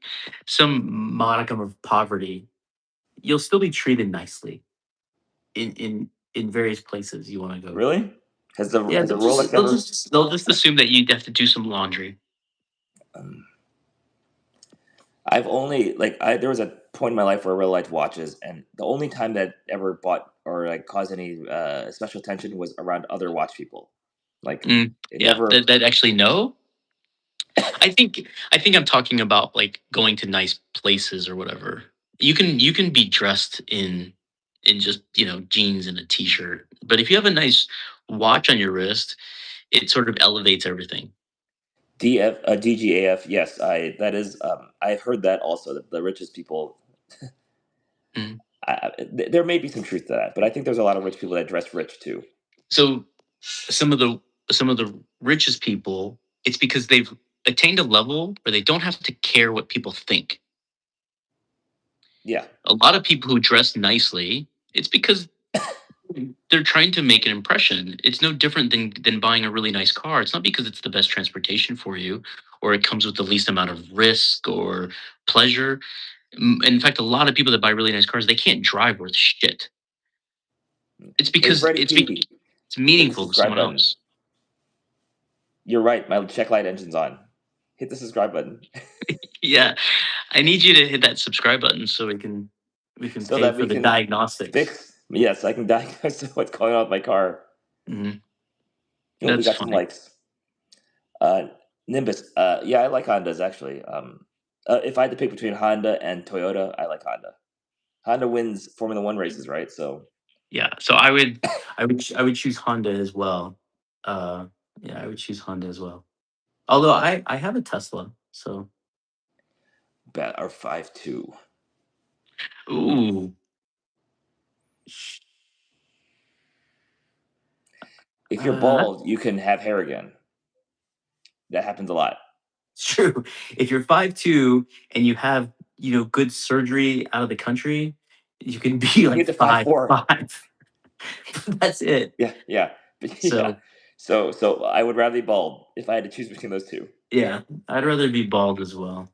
modicum of poverty, you'll still be treated nicely in various places you want to go. Really? Yeah, Has a Rolex ever? they'll just assume that you have to do some laundry. Um, I've only there was a point in my life where I really liked watches, and the only time that ever bought or like caused any special attention was around other watch people. Like it Yeah, never. that actually no. I think I'm talking about like going to nice places or whatever. You can be dressed in just jeans and a t-shirt, but if you have a nice watch on your wrist, it sort of elevates everything. DGAF, yes, I've heard that also, that the richest people, Mhm. there may be some truth to that, but I think there's a lot of rich people that dress rich too. So some of the richest people, it's because they've attained a level where they don't have to care what people think. Yeah, A lot of people who dress nicely, it's because they're trying to make an impression. It's no different than buying a really nice car. It's not because it's the best transportation for you or it comes with the least amount of risk or pleasure. In fact, a lot of people that buy really nice cars, they can't drive worth shit. It's hey because Freddie P, it's hit the meaningful to subscribe someone button. else. You're right, my check light engine's on. Hit the subscribe button Yeah, I need you to hit that subscribe button so we can so pay that for we the can diagnostics. fix. Yes, I can diagnose what's going on with my car. Mhm. Oh, we That's got some funny. likes. Uh, Nimbus. Yeah, I like Hondas actually. If I had to pick between Honda and Toyota, I like Honda. Honda wins Formula One races, right? So Yeah, so I would choose Honda as well. Uh, yeah, I would choose Honda as well. Although I have a Tesla, so bet are 5'2". ooh, If you're that's bald, you can have hair again. That happens a lot. true. If you're 5'2" and you have good surgery out of the country, you can be You can like get to 5'4". 5'5". That's it. Yeah, yeah, yeah. So So I would rather be bald if I had to choose between those two. yeah, I'd rather be bald as well.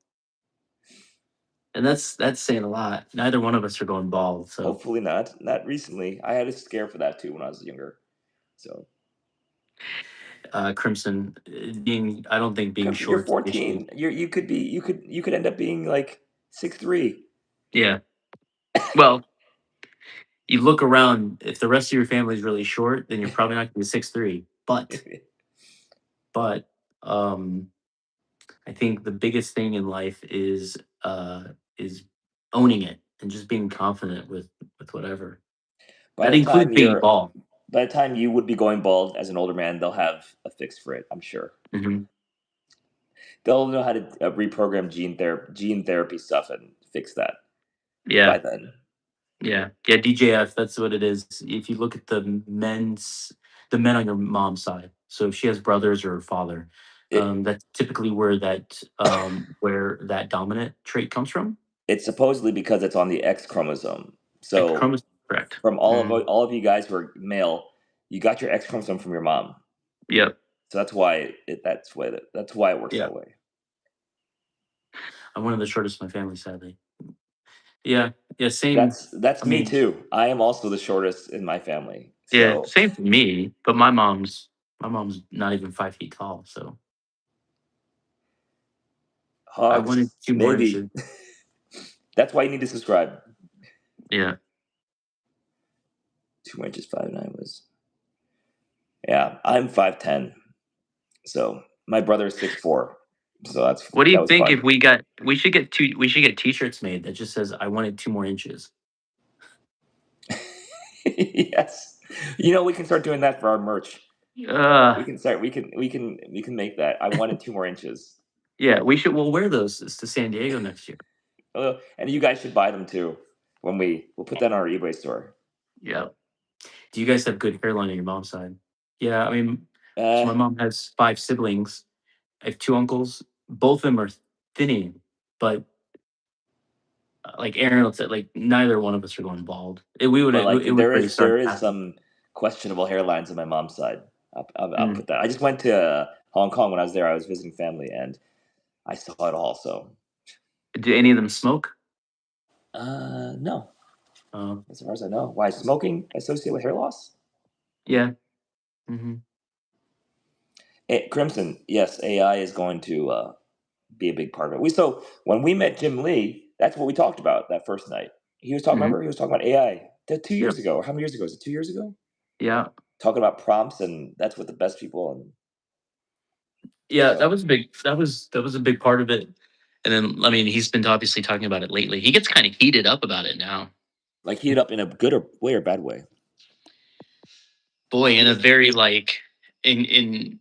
And that's saying a lot. Neither one of us are going bald, so Hopefully not. Not recently. I had a scare for that too when I was younger. So Crimson being I don't think being Crimson, you're short's an issue. 14. You could end up being like 6'3". Yeah. Well, you look around, if the rest of your family is really short, then you're probably not gonna be 6'3". But um I think the biggest thing in life is owning it and just being confident with whatever. By That the includes time being you're bald. by the time you would be going bald as an older man, they'll have a fix for it. I'm sure Mhm. they'll know how to reprogram gene therapy stuff and fix that by Yeah. then. Yeah, DJF, that's what it is. If you look at the men on your mom's side, so if she has brothers or a father, It that's typically where that dominant trait comes from. it's supposedly because it's on the X chromosome. X So chromosome, correct. from Mm, all of you guys who are male, you got your X chromosome from your mom. yep. So that's why it works Yeah. that way. I'm one of the shortest in my family, sadly. Yeah. Yeah. Same. That's I me mean, too. I am also the shortest in my family. yeah, So same for me. But my mom's not even 5 feet tall, so I wanted hogs, 2 more inches. maybe. That's why you need to subscribe. Yeah. 2 inches 5'9" was. Yeah, I'm 5'10". So my brother is 6'4". So What do that you was think fun. if we should get T-shirts made that just says "I wanted 2 more inches." Yes. We can start doing that for our merch. Uh, We can make that. I wanted 2 more inches. yeah, we should. We'll wear those to San Diego next year. And you guys should buy them too. When we'll put that on our eBay store. Yeah. Do you guys have good hairline on your mom's side? Yeah, I mean, so Uh, my mom has 5 siblings. I have two uncles. Both of them are thinning, but like Aaron said, like neither one of us are going bald. but like It would really start there is happening. some questionable hairlines on my mom's side. I'll Mm, put that. I just went to Hong Kong when I was there. I was visiting family, and I saw it also. Do any of them smoke? No. Uh, As far as I know. Why is smoking associated with hair loss? yeah. Mm-hmm. Crimson, yes, AI is going to be a big part of it. So when we met Jim Lee, that's what we talked about that first night. He was talking. Mm-hmm. Remember, he was talking about AI. 2 years Yep. ago. How many years ago? Is it 2 years ago? Yeah. Talking about prompts, and that's what the best people. And Yeah. That so, was big. That was a big part of it. And then, I mean, he's been obviously talking about it lately. He gets kind of heated up about it now. like, heat it up in a good or way or bad way. Boy, in a very like in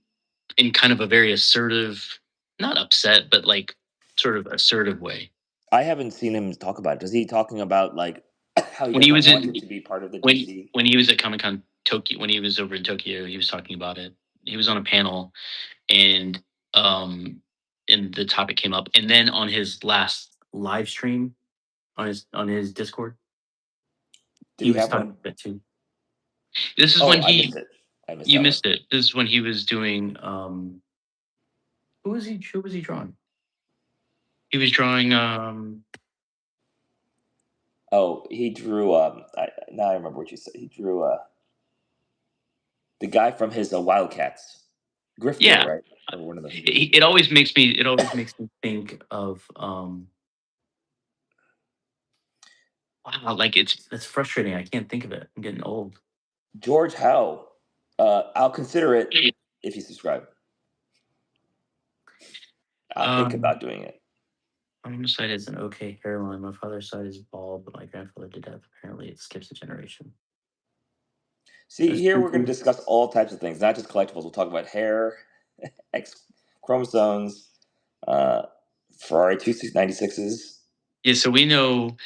kind of a very assertive, not upset, but like sort of assertive way. I haven't seen him talk about it. Is he talking about like how he When does he not was want in it to be part of the when DC? when he was at Comic Con Tokyo, when he was over in Tokyo, he was talking about it. He was on a panel, and um, and the topic came up, and then on his last live stream on his Discord, Did he he was have talking one? about it too. This is when Oh, I missed he it. I missed you that one. missed it. This is when he was doing who was he drawing? He was drawing Oh, he drew. Now I remember what you said. He drew the guy from his Wildcats, Grifter, yeah. right? Or one of the. It always makes me think of wow, like it's frustrating. I can't think of it. I'm getting old. George Howe. I'll consider it if you subscribe. I'll think Um, about doing it. my mom's side has an okay hairline. My father's side is bald, but my grandfather to death. Apparently, it skips a generation. See, That's here pretty we're going to cool. discuss all types of things, not just collectibles. We'll talk about hair, X chromosomes, uh, Ferrari 296s. Yeah, so we know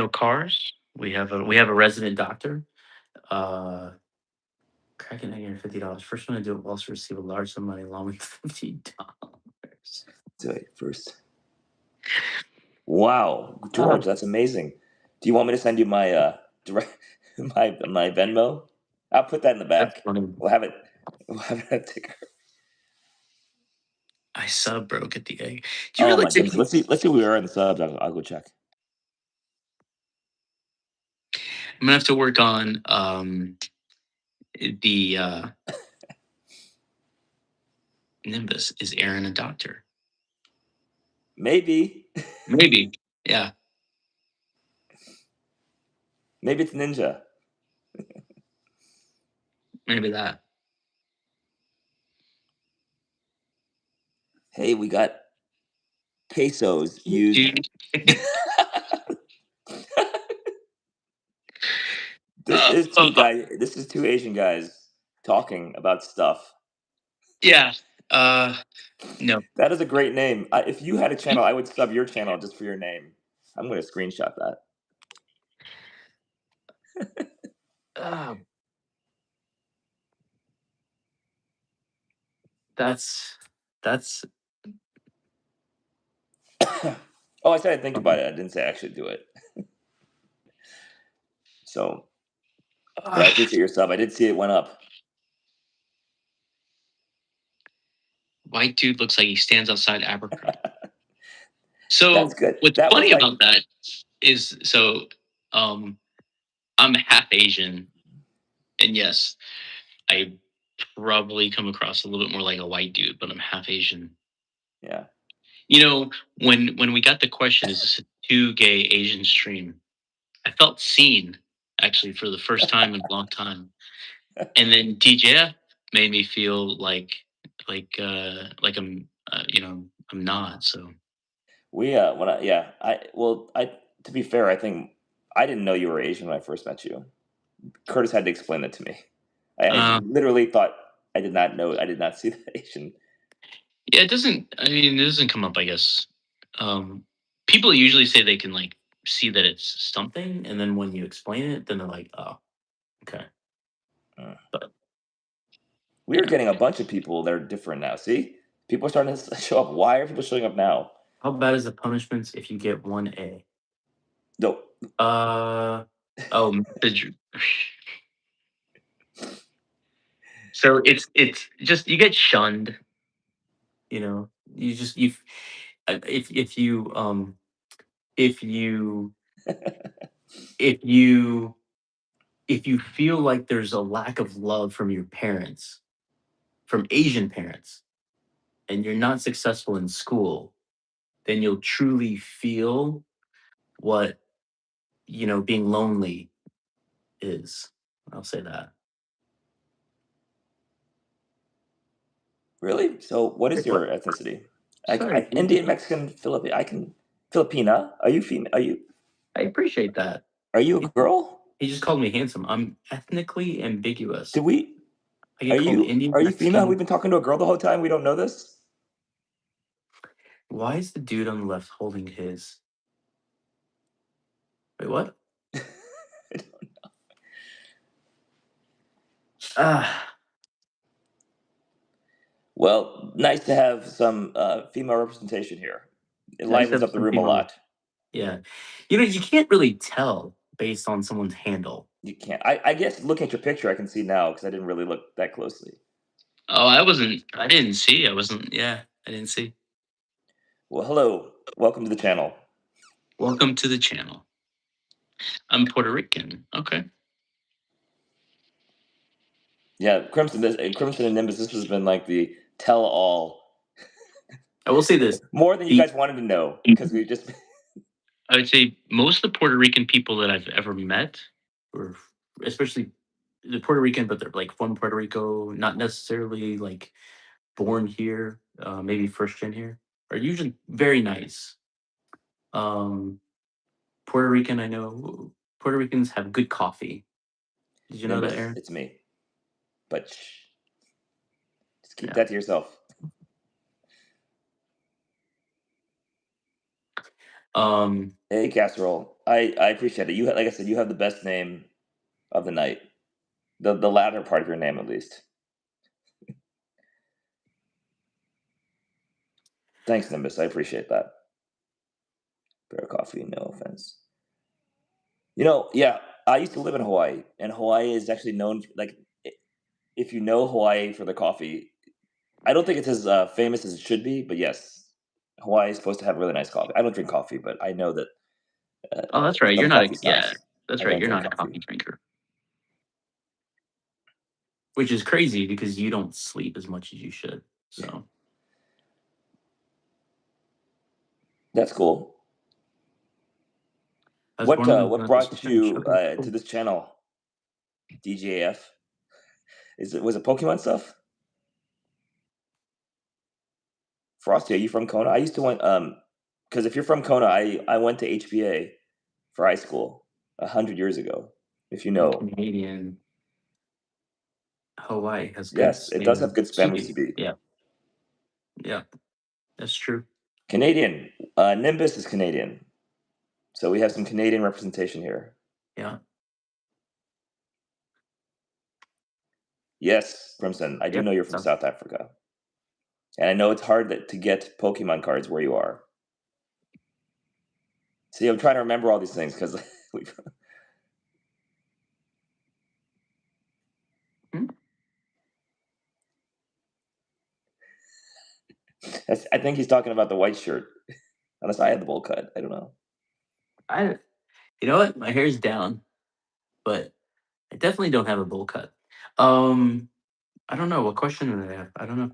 cars. We have a resident doctor. Uh, cracking $950. First one to do it will also receive a large sum of money along with $50. Do it first. Wow, Ah, George, that's amazing. Do you want me to send you my direct my Venmo? I'll put that in the that's back. funny. We'll have it. We'll have it ticker. I sub broke at the egg. Do you Oh my realize goodness. Let's see where we are in the subs. I'll go check. I'm gonna have to work on the Nimbus? Is Aaron a doctor? Maybe. Maybe. Yeah, Maybe it's Ninja. maybe that. Hey, we got pesos used. Dude. This is two Uh, guys. This is two Asian guys talking about stuff. yeah. No. That is a great name. If you had a channel, I would sub your channel just for your name. I'm going to screenshot that. Uh, that's Oh, I said I'd think about it. I didn't say I actually do it. So, but I uh, appreciate your sub. I did see it went up. white dude looks like he stands outside Abercrombie. So That's good. what's That was funny like, about that is um I'm half Asian, and yes, I probably come across a little bit more like a white dude, but I'm half Asian. yeah. You know, when we got the question, is this a two gay Asian stream? I felt seen actually for the first time in a long time. And then TJF made me feel like I'm I'm not. So When I yeah I well I to be fair, I think I didn't know you were Asian when I first met you. Curtis had to explain that to me. I uh literally thought I did not know. I did not see the Asian. yeah, it doesn't come up, I guess. Um People usually say they can like see that it's something, and then when you explain it, then they're like, oh, okay. Mm. But We are yeah. getting a bunch of people that are different now. See, people are starting to show up. Why are people showing up now? How bad is the punishments if you get one A? No, Uh oh, message. So it's just you get shunned. You know, you if if you if you if you feel like there's a lack of love from your parents, from Asian parents, and you're not successful in school, then you'll truly feel what, being lonely is. I'll say that. Really? So, what is Like your what? ethnicity? Sorry, Indian, Mexican, Philippine. I can Filipina. Are you female? I appreciate that. Are you a He, girl? he just called me handsome. I'm ethnically ambiguous. Did we? I get called Indian, Are you female? Mexican. We've been talking to a girl the whole time. We don't know this. Why is the dude on the left holding his? Wait, what? Ah, Well, nice to have some female representation here. It nice to livens have up the some room a female. lot. Yeah, you can't really tell based on someone's handle. You can't. I guess looking at your picture, I can see now because I didn't really look that closely. Oh, I wasn't. I didn't see. I wasn't. Yeah, I didn't see. Well, hello. Welcome to the channel. Welcome to the channel. I'm Puerto Rican. Okay. Yeah, Crimson and Nimbus. This has been like the tell-all. I will say this: More than you the guys wanted to know because we just. I would say most of the Puerto Rican people that I've ever met, or especially the Puerto Rican, but they're like from Puerto Rico, not necessarily like born here, maybe first gen here, are usually very nice. Um, Puerto Rican, I know Puerto Ricans have good coffee. Did you know that, Nimbus, Aaron? it's me. But shh, just keep Yeah. that to yourself. Um, Hey, Casserole. I appreciate it. Like I said, you have the best name of the night. The latter part of your name, at least. Thanks, Nimbus. I appreciate that. Bear coffee, no offense. Yeah, I used to live in Hawaii, and Hawaii is actually known if you know Hawaii for the coffee. I don't think it's as famous as it should be, but yes, Hawaii is supposed to have really nice coffee. I don't drink coffee, but I know that oh, that's right. some You're not a coffee yeah. styles. That's I right. don't You're drink not a coffee. coffee drinker, which is crazy because you don't sleep as much as you should. So That's cool. I was born on What the brought Eastern you Shore. to this channel, DJF? Was it Pokemon stuff? Frosty, are you from Kona? I used to went because if you're from Kona, I went to HBA for high school 100 years ago. If you I'm know, Canadian. Hawaii has good yes, it does have spam good spam sushi. UCB. Yeah, yeah, that's true. Canadian. Nimbus is Canadian, so we have some Canadian representation here. Yeah, Yes, Crimson, I do yep. know you're from So, South Africa, and I know it's hard to get Pokemon cards where you are. See, I'm trying to remember all these things because hmm? I think he's talking about the white shirt. Unless I had the bowl cut, I don't know. I you know what? My hair's down, but I definitely don't have a bowl cut. Um, I don't know what question did I have. I don't know.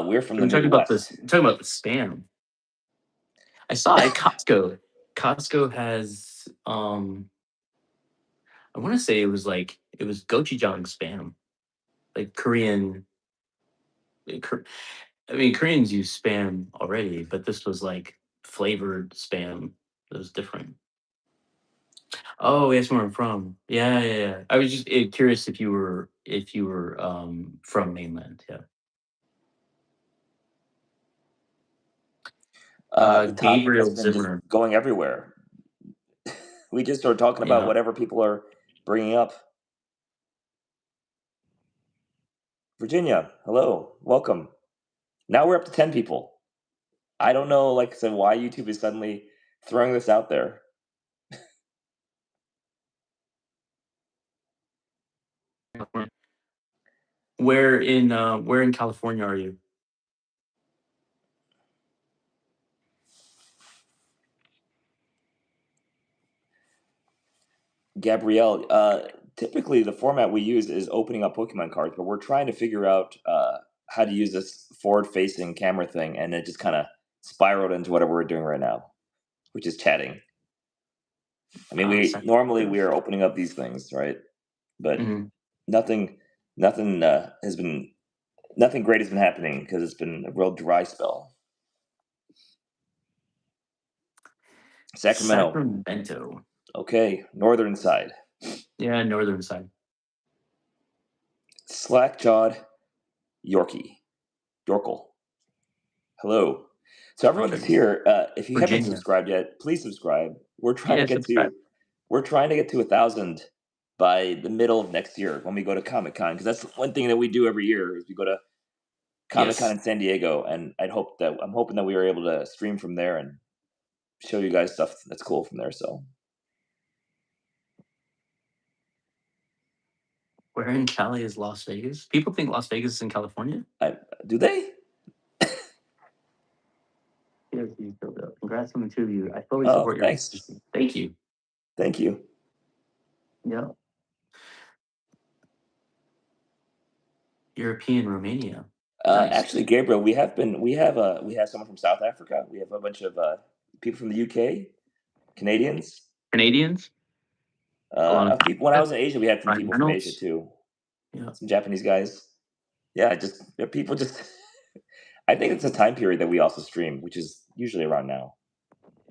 We're from the We're talking about this. Midwest. We're talking about the spam. I saw at Costco. Costco has I want to say it was gochujang spam, like Korean. I mean, Koreans use spam already, but this was like flavored spam. It was different. Oh, that's where I'm from. Yeah, yeah, yeah. I was just curious if you were from mainland. Yeah. The topic has Gabriel been just Zimmer. going everywhere. We just started talking about Yeah. whatever people are bringing up. Virginia, hello, welcome. Now we're up to 10 people. I don't know, like I said, why YouTube is suddenly throwing this out there. Where in California are you? Gabrielle, typically the format we use is opening up Pokemon cards, but we're trying to figure out how to use this forward-facing camera thing, and it just kind of spiraled into whatever we're doing right now, which is chatting. I mean, we are opening up these things, right? But nothing great has been happening because it's been a real dry spell. Sacramento. Okay, northern side. Yeah, northern side. Slack-jawed Yorkle. Hello. So everyone that's here, if you haven't subscribed yet, please subscribe. We're trying to get to 1,000 by the middle of next year when we go to Comic-Con, because that's one thing that we do every year is we go to Comic-Con in San Diego, and I'm hoping that we are able to stream from there and show you guys stuff that's cool from there. So where in Cali is Las Vegas? People think Las Vegas is in California. Do they? Congrats on the two of you. I fully support your decision. Thank you. Thank you. Yeah. European Romania. Nice. Actually, Gabriel, we have someone from South Africa. We have a bunch of people from the UK, Canadians. People, when I was in Asia, we had some people from Asia too. Yeah. Some Japanese guys. Yeah, people just. I think it's a time period that we also stream, which is usually around now.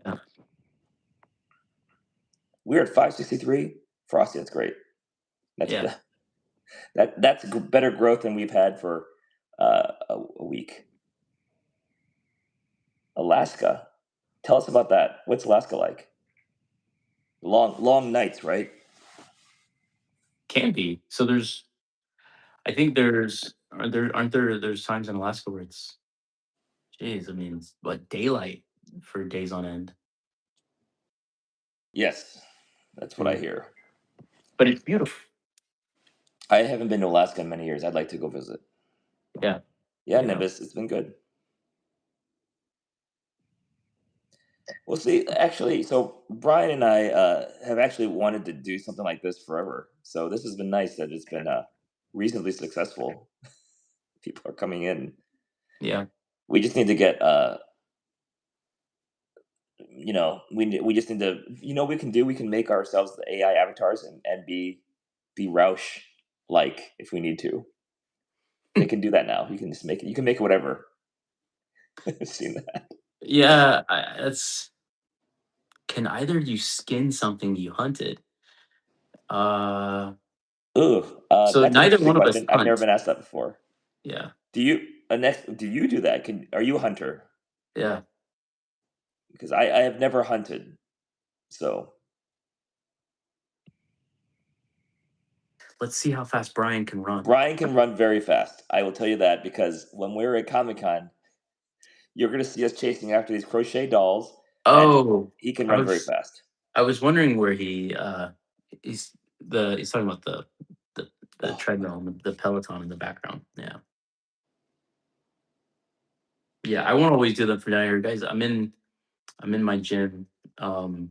Yeah. We're at 563. Frosty, that's great. That's better growth than we've had for a week. Alaska. Tell us about that. What's Alaska like? Long nights, right? Can be. So there's times in Alaska where it's, geez, I mean, it's like daylight for days on end. Yes, that's what I hear. But it's beautiful. I haven't been to Alaska in many years. I'd like to go visit. Yeah. Yeah, Nimbus, it's been good. We'll see. Actually, so Brian and I have actually wanted to do something like this forever. So this has been nice that it's been reasonably successful. People are coming in. Yeah. We just need to get we just need to, we can make ourselves the AI avatars and be Roush like if we need to. They can do that now. You can just make it. You can make it whatever. I've seen that. Yeah, can either of you skin something you hunted? So neither one of us hunt. I've never been asked that before. Yeah. Do you do that? Are you a hunter? Yeah. Because I have never hunted. So let's see how fast Brian can run. Brian can run very fast. I will tell you that, because when we were at Comic-Con, you're going to see us chasing after these crochet dolls. Oh, he can run very fast. I was wondering where he's talking about the treadmill, the Peloton in the background. Yeah. Yeah, I won't always do that for now, guys. I'm in my gym, and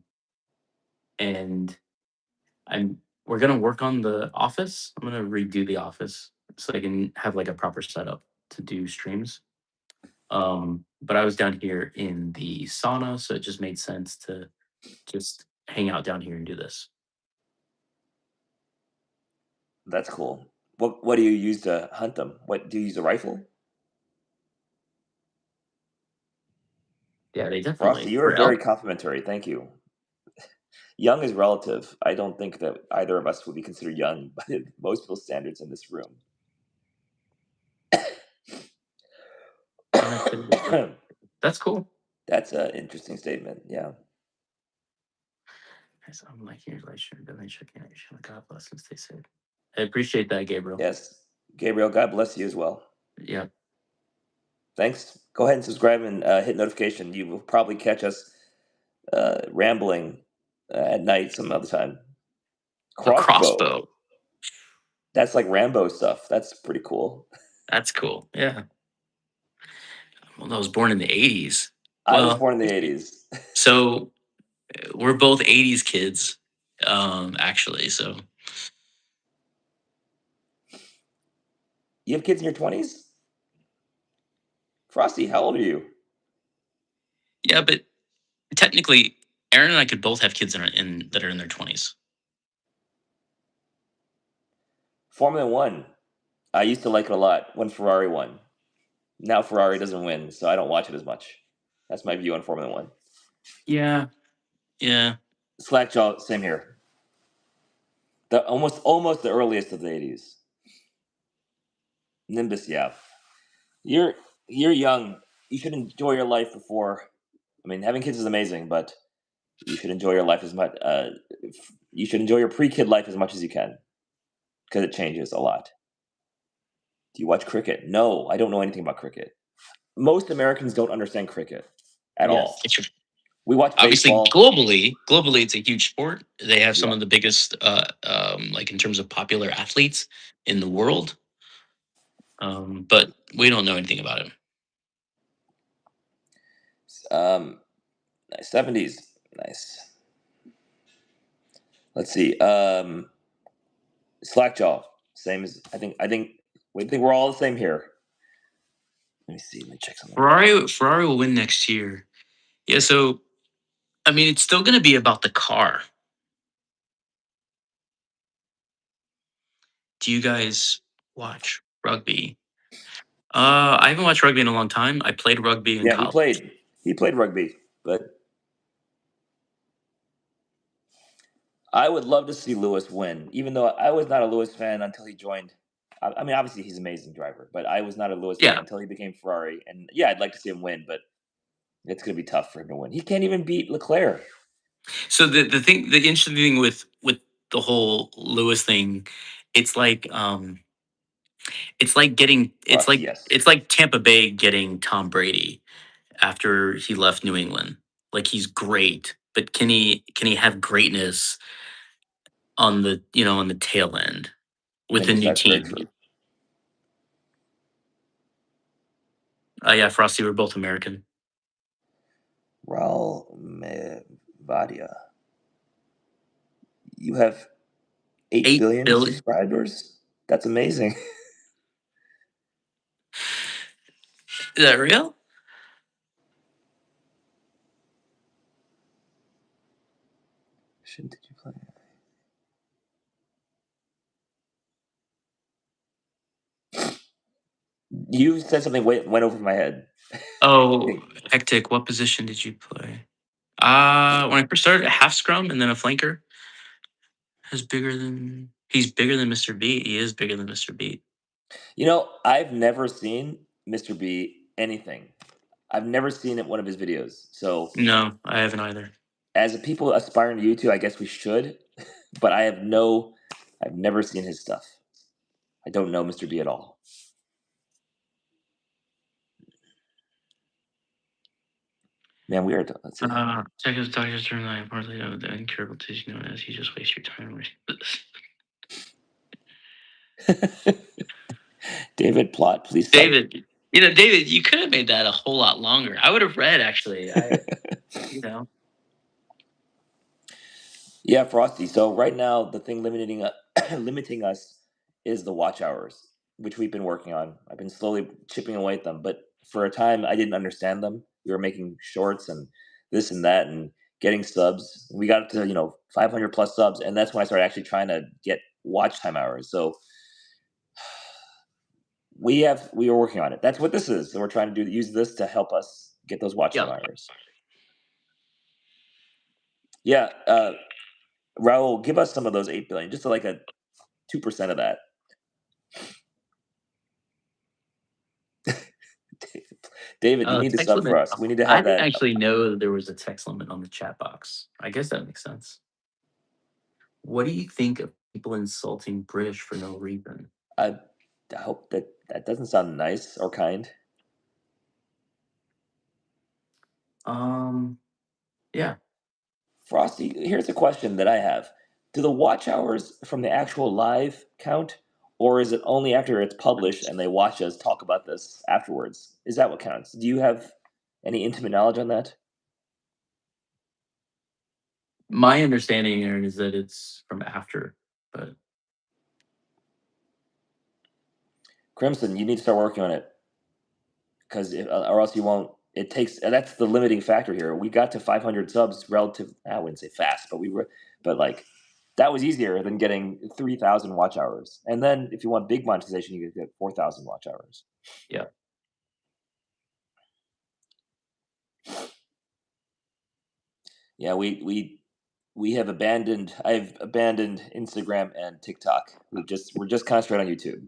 we're gonna work on the office. I'm gonna redo the office so I can have like a proper setup to do streams. But I was down here in the sauna, so it just made sense to just hang out down here and do this. That's cool. What do you use to hunt them? What do you use, a rifle? Yeah, they definitely. Frosty, you are very complimentary. Thank you. Young is relative. I don't think that either of us would be considered young by most people's standards in this room. That's cool. That's an interesting statement. Yeah. So I'm like, here's like, sure, definitely checking out. God bless and stay safe. I appreciate that, Gabriel. Yes, Gabriel, God bless you as well. Yeah. Thanks. Go ahead and subscribe and hit notification. You will probably catch us rambling at night some other time. Crossbow. That's like Rambo stuff. That's pretty cool. That's cool. Yeah. Well, I was born in the 80s. I was born in the 80s. So we're both 80s kids. actually. So You have kids in your 20s? Frosty, how old are you? yeah, but technically, Aaron and I could both have kids that are in their 20s. Formula One. I used to like it a lot when Ferrari won. Now Ferrari doesn't win, so I don't watch it as much. That's my view on Formula One. Yeah, yeah. Slackjaw, same here. The almost the earliest of the 80s. Nimbus, yeah. You're young. You should enjoy your life before. I mean, having kids is amazing, but you should enjoy your life as much. You should enjoy your pre-kid life as much as you can, because it changes a lot. Do you watch cricket? No, I don't know anything about cricket. Most Americans don't understand cricket at all. Yes. We watch Obviously, baseball. globally, it's a huge sport. They have some Yeah. of the biggest, like in terms of popular athletes in the world. But we don't know anything about it. 70s, nice. Let's see. Slackjaw, same as I think we're all the same here. Let me see. Let me check something. Ferrari will win next year. Yeah, so I mean, it's still going to be about the car. Do you guys watch rugby? I haven't watched rugby in a long time. I played rugby in Yeah, college. he played rugby, but I would love to see Lewis win, even though I was not a Lewis fan until he joined. I mean, obviously he's an amazing driver, but I was not a Lewis fan Yeah. until he became Ferrari. And yeah, I'd like to see him win, but it's going to be tough for him to win. He can't even beat Leclerc. So the interesting thing with the whole Lewis thing, it's like Frosty, yes. it's like Tampa Bay getting Tom Brady after he left New England. Like he's great, but can he have greatness on the on the tail end with a Nimbus, new that's very team? true. Yeah, Frosty, we're both American. Raul Vadia. You have 8 billion billion. subscribers? That's amazing. Is that real? Shouldn't did you play? You said something went over my head. Oh, hectic. What position did you play? When I first started, a half scrum and then a flanker. He's bigger than Mr. Beat. He is bigger than Mr. Beat. You know, I've never seen Mr. B anything. I've never seen one of his videos. So, No, I haven't either. as a people aspiring to YouTube, I guess we should. But I've never seen his stuff. I don't know Mr. B at all. Man, we are. Let's see. Check his doctor's term line, partly of the incurable tissue known as you just waste your time. David Plot, please. David, David, you could have made that a whole lot longer. I would have read actually. You know. Yeah, Frosty. So right now, the thing limiting us is the watch hours, which we've been working on. I've been slowly chipping away at them, but for a time, I didn't understand them. We were making shorts and this and that, and getting subs. We got up to 500 plus subs, and that's when I started actually trying to get watch time hours. So we are working on it. That's what this is. So we're trying to use this to help us get those watch time hours. Yeah, Raul, give us some of those 8 billion, just like a 2% of that. David, you need to sub for us. We need to have I didn't that. actually know that there was a text limit on the chat box. I guess that makes sense. What do you think of people insulting British for no reason? I hope that doesn't sound nice or kind. Yeah. Frosty, here's a question that I have. Do the watch hours from the actual live count, or is it only after it's published and they watch us talk about this afterwards? Is that what counts? Do you have any intimate knowledge on that? My understanding, Aaron, is that it's from after, but Crimson, you need to start working on it, because or else you won't. It takes that's the limiting factor here. We got to 500 subs relative. I wouldn't say fast, but like that was easier than getting 3,000 watch hours. And then if you want big monetization, you could get 4,000 watch hours. yeah. Yeah, we have abandoned. I've abandoned Instagram and TikTok. We're just concentrating on YouTube.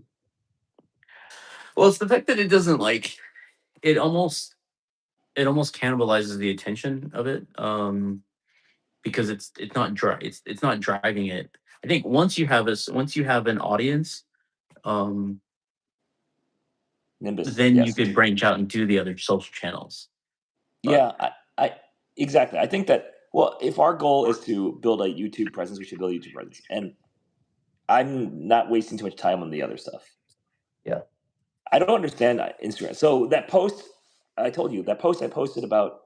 Well, it's the fact that it doesn't like it almost cannibalizes the attention of it. Because it's not it's not driving it. I think once you have an audience, um, Nimbus, then you yes. could branch out and do the other social channels. But Yeah, I exactly. I think that well, if our goal is to build a YouTube presence, we should build a YouTube presence. And I'm not wasting too much time on the other stuff. yeah, I don't understand Instagram. So that post I told you, that post I posted about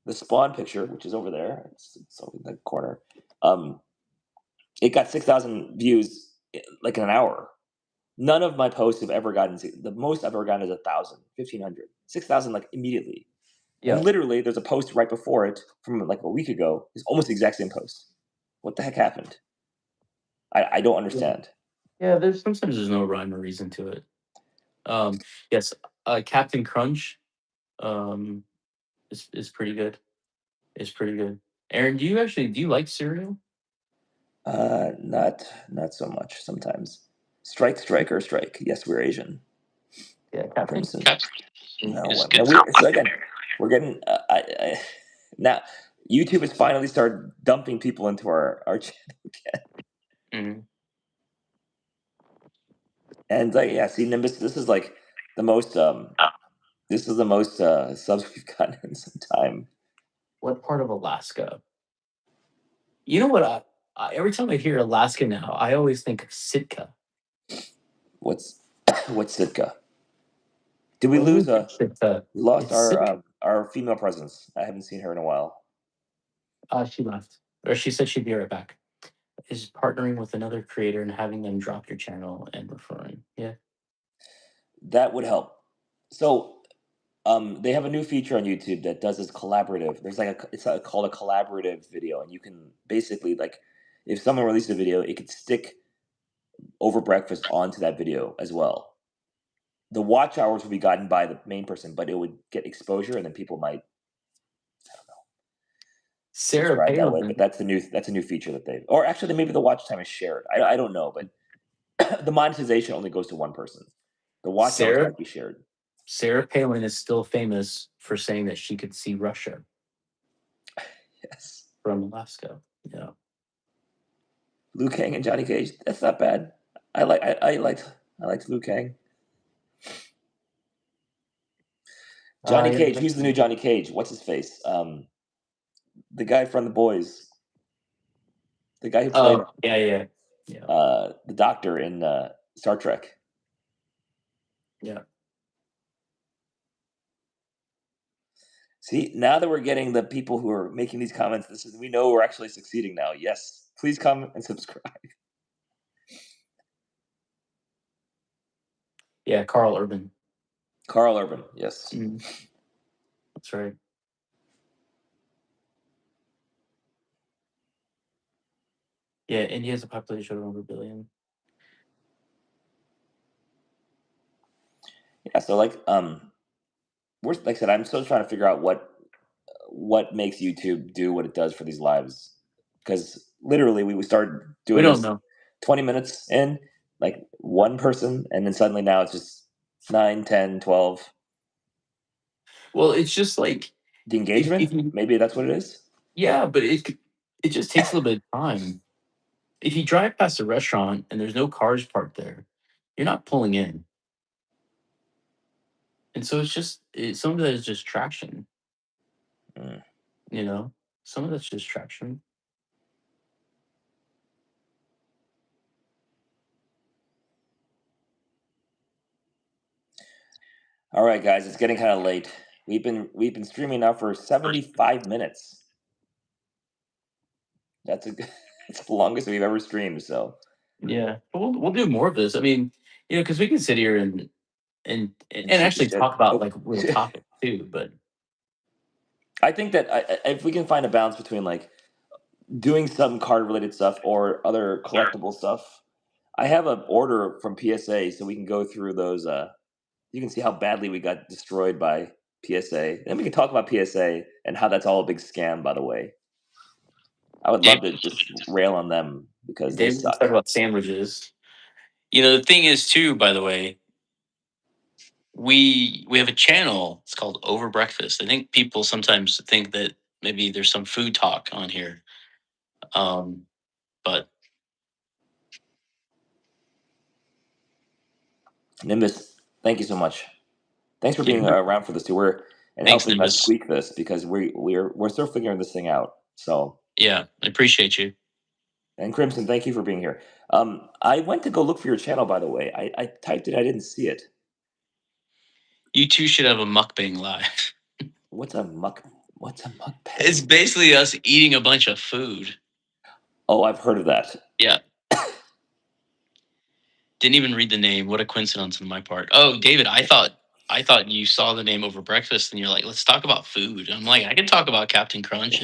the spawn picture, which is over there, it's over in the corner. It got 6,000 views like in an hour. None of my posts have ever gotten the most I've ever gotten is 1,000, 1,500, 6,000 like immediately. And yeah, literally, there's a post right before it from like a week ago. It's almost the exact same post. What the heck happened? I don't yeah. understand. Yeah, there's no rhyme or reason to it. Yes, Captain Crunch, um, is pretty good. Is pretty good. Aaron, do you like cereal? Not so much sometimes. Strike, strike, or strike. Yes, we're Asian. Yeah, Captain Crimson. Crunch No, is no, good. so again, we're getting. Now YouTube has finally started dumping people into our channel again. Mhm. And yeah, see Nimbus, this is like the most. This is the most subs we've gotten in some time. What part of Alaska? You know what? Every time I hear Alaska now, I always think of Sitka. What's what's Sitka? Did we What lose was it? Sitka. we lost It's Sitka. our female presence. I haven't seen her in a while. She left, or she said she'd be right back. Is partnering with another creator and having them drop your channel and referring. Yeah. That would help. So they have a new feature on YouTube that does this collaborative. There's like called a collaborative video, and you can basically like if someone releases a video, it could stick over breakfast onto that video as well. The watch hours would be gotten by the main person, but it would get exposure, and then people might Sarah subscribe that way. But Palin. that's a new feature that they, or actually maybe the watch time is shared. I don't know, but the monetization only goes to one person. The watch hours Sarah might be shared. Sarah Palin is still famous for saying that she could see Russia Yes, from Alaska. Yeah. Liu Kang and Johnny Cage. That's not bad. I liked Liu Kang. Johnny Yeah. Cage. Who's the new Johnny Cage? What's his face? The guy from The Boys. The guy who played Oh, yeah, yeah, yeah, the Doctor in Star Trek. yeah. See, now that we're getting the people who are making these comments, we know we're actually succeeding now. Yes, please comment and subscribe. Yeah, Carl Urban. Carl Urban. Yes. Mhm. That's right. Yeah, India has a population of over a billion. Yeah. So we're like I said, I'm still trying to figure out what makes YouTube do what it does for these lives, because literally we started We doing don't this know. 20 minutes in, like one person, and then suddenly now it's just 9, 10, 12. Well, it's just like The if engagement, you, maybe that's what it is. yeah, but it just takes a little bit of time. If you drive past a restaurant and there's no cars parked there, you're not pulling in, and so some of that is just traction. Mm. You know, some of that's just traction. All right, guys, it's getting kind of late. We've been streaming now for 75 minutes. That's a it's the longest we've ever streamed. So Yeah, but we'll do more of this. I mean, because we can sit here and shoot the actually shit. talk about Oh. like real topics too. But I think that if we can find a balance between like doing some card related stuff or other collectible stuff, I have an order from PSA, so we can go through those. You can see how badly we got destroyed by PSA, and we can talk about PSA and how that's all a big scam. By the way, I would love David, to just rail on them because they David, let's suck. talk about sandwiches. The thing is too. By the way, we have a channel. It's called Over Breakfast. I think people sometimes think that maybe there's some food talk on here, but Nimbus, thank you so much. Thanks for yeah, being around for this too. And thanks, helping us Nimbus. tweak this because we're still figuring this thing out. So, Yeah, I appreciate you. and Crimson, thank you for being here. I went to go look for your channel, by the way. I typed it, I didn't see it. You two should have a mukbang live. What's a muck? What's a mukbang? It's basically us eating a bunch of food. Oh, I've heard of that. Yeah. Didn't even read the name. What a coincidence on my part. Oh, David, I thought you saw the name Over Breakfast and you're like, let's talk about food. I'm like, I can talk about Captain Crunch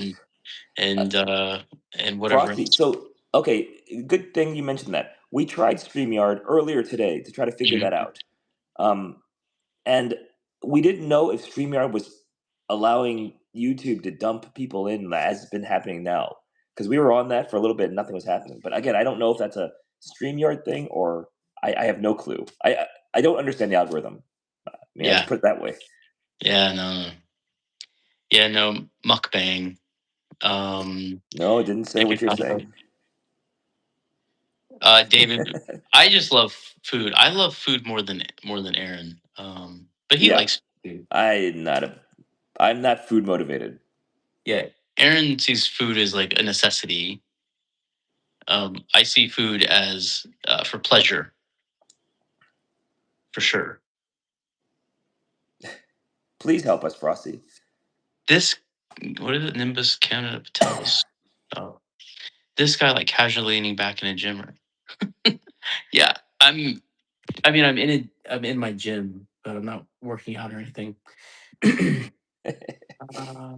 and uh and whatever Frosty. else. So, okay, good thing you mentioned that. We tried StreamYard earlier today to try to figure Mhm. that out. Um, and we didn't know if StreamYard was allowing YouTube to dump people in as has been happening now. Because we were on that for a little bit and nothing was happening. But again, I don't know if that's a StreamYard thing or I have no clue. I don't understand the algorithm. I mean, I'll just Yeah. put it that way. Yeah, no. Yeah, no mukbang. Um No, it didn't say I what could you're talk about saying. David, I just love food. I love food more than Aaron. But he Yeah, likes food. I'm not food motivated. Yeah. Aaron sees food as like a necessity. I see food as for pleasure, for sure. Please help us, Frosty. This, what is it? Nimbus Canada Patelis. Oh, this guy like casually leaning back in a gym. Yeah, I mean, I'm in it. I'm in my gym, but I'm not working out or anything. uh,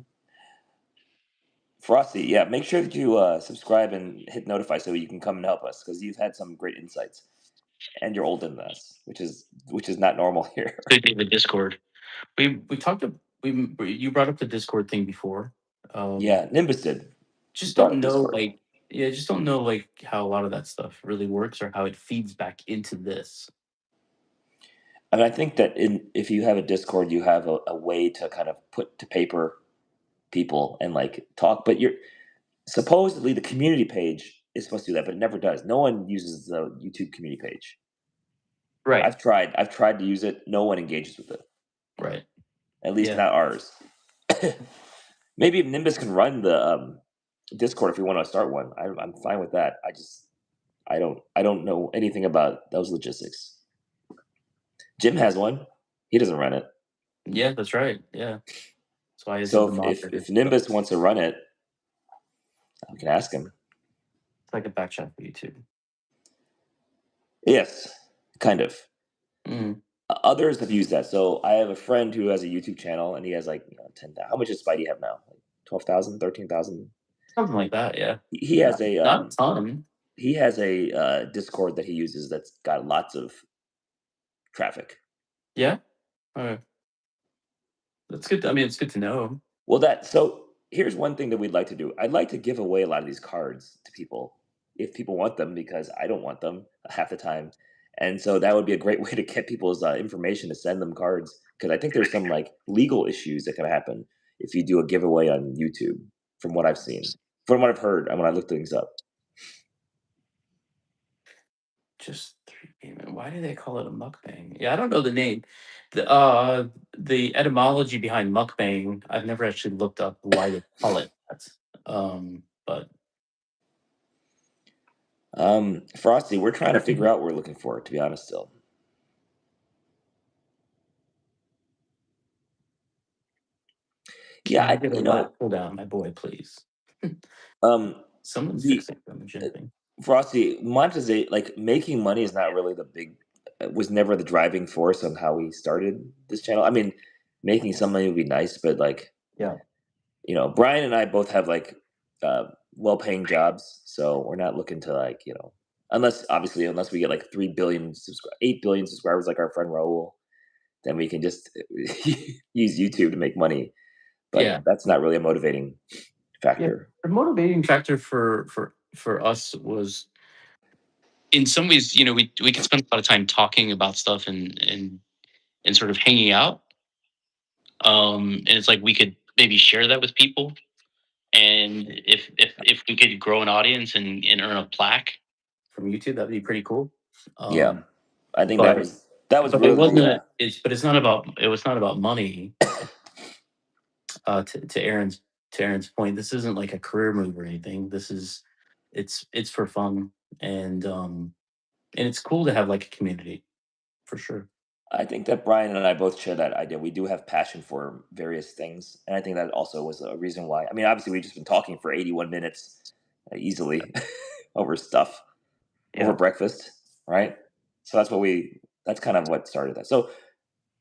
Frosty, yeah, make sure that you subscribe and hit notify so you can come and help us because you've had some great insights and you're older than us, which is not normal here. the Discord. We talked. You brought up the Discord thing before. Um, Yeah, Nimbus did. He just brought don't up know Discord. like yeah, just don't know like how a lot of that stuff really works or how it feeds back into this. And I think that if you have a Discord, you have a way to kind of put to paper people and like talk. But you're supposedly the community page is supposed to do that, but it never does. No one uses the YouTube community page. Right. I've tried to use it. No one engages with it. Right. At least Yeah. not ours. Maybe if Nimbus can run the Discord if we want to start one. I'm fine with that. I don't know anything about those logistics. Jim has one. He doesn't run it. Yeah, that's right. Yeah. That's why he's the So if moderator. if Nimbus wants to run it, we can ask him. It's like a back chat for YouTube. Yes, kind of. Mm, Others have used that. So I have a friend who has a YouTube channel, and he has like 10,000. How much does Spidey have now? Like 12,000, 13,000. something like that. Yeah. He has a Not a ton. Discord that he uses that's got lots of traffic. Yeah. That's good. I mean, it's good to know. Well, here's one thing that we'd like to do. I'd like to give away a lot of these cards to people if people want them because I don't want them half the time. And so that would be a great way to get people's information to send them cards because I think there's some like legal issues that can happen if you do a giveaway on YouTube from what I've seen, from what I've heard and when I looked things up. Just three payment. Why do they call it a mukbang? Yeah, I don't know the name. The etymology behind mukbang, I've never actually looked up why they call it that. But Frosty, we're trying to figure out what we're looking for, to be honest still. can Yeah, I get a lap pull down, my boy, please? um Someone's The fixing them and jumping. Frosty, monetization, like making money is not really the big, was never the driving force on how we started this channel. I mean, making some money would be nice, but like, Yeah. Brian and I both have like well-paying jobs, so we're not looking to like, unless we get like 8 billion subscribers like our friend Raul, then we can just use YouTube to make money. But Yeah. that's not really a motivating Yeah. factor. The motivating factor for us was, in some ways, we could spend a lot of time talking about stuff and sort of hanging out. And it's like we could maybe share that with people. And if we could grow an audience and earn a plaque from YouTube, that'd be pretty cool. Yeah, I think that But was it really wasn't. the It's not about. It was not about money. To Aaron's point, this isn't like a career move or anything. It's for fun, and it's cool to have like a community, for sure. I think that Brian and I both share that idea. We do have passion for various things, and I think that also was a reason why. I mean, obviously, we've just been talking for 81 minutes easily over stuff over Yeah. breakfast, right? So that's kind of what started that. So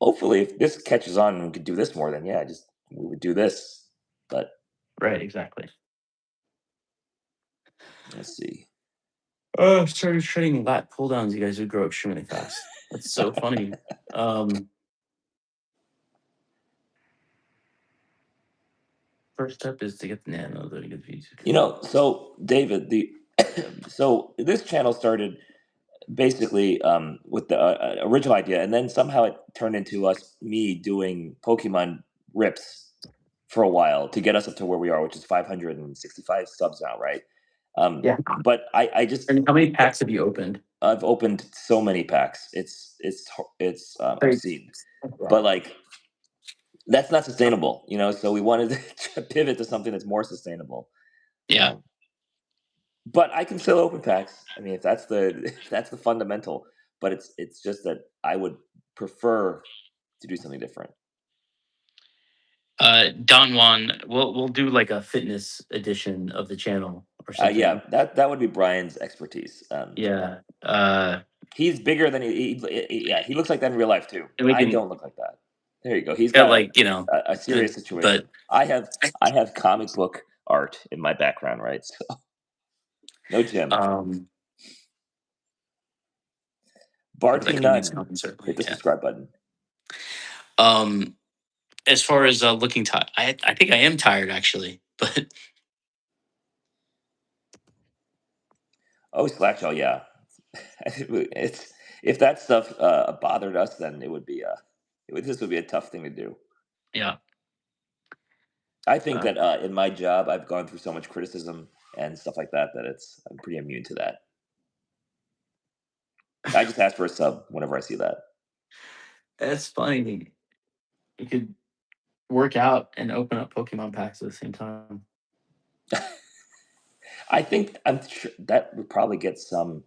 hopefully, if this catches on and we could do this more, then yeah, just we would do this. But Right. Exactly. let's see. Started trading lat pull downs. You guys would grow extremely fast. That's so funny. First step is to get the nano, then to get the views. So David, the so this channel started basically with the original idea, and then somehow it turned into me doing Pokemon rips for a while to get us up to where we are, which is 565 subs now, right? Yeah. But I just And how many packs have you opened? I've opened so many packs. It's Very- obscene, but like that's not sustainable, So we wanted to pivot to something that's more sustainable. Yeah. But I can still open packs. I mean, if that's the if that's the fundamental. But it's just that I would prefer to do something different. Don Juan, we'll do like a fitness edition of the channel or something. Yeah, that would be Brian's expertise. Yeah. He's bigger than yeah, he looks like that in real life too. And we I can don't look like that. There you go. He's get got like, a serious situation. but I have comic book art in my background, right? So no gym. that Barty could use Nunn, something certainly. hit the Yeah. subscribe button. As far as looking tired, I think I am tired actually, but Oh, Slackjaw, yeah. It's if that stuff bothered us, then it would be this would be a tough thing to do. yeah. I think that in my job, I've gone through so much criticism and stuff like that I'm pretty immune to that. I just ask for a sub whenever I see that. It's funny. You could work out and open up Pokemon packs at the same time. I'm sure that would probably get some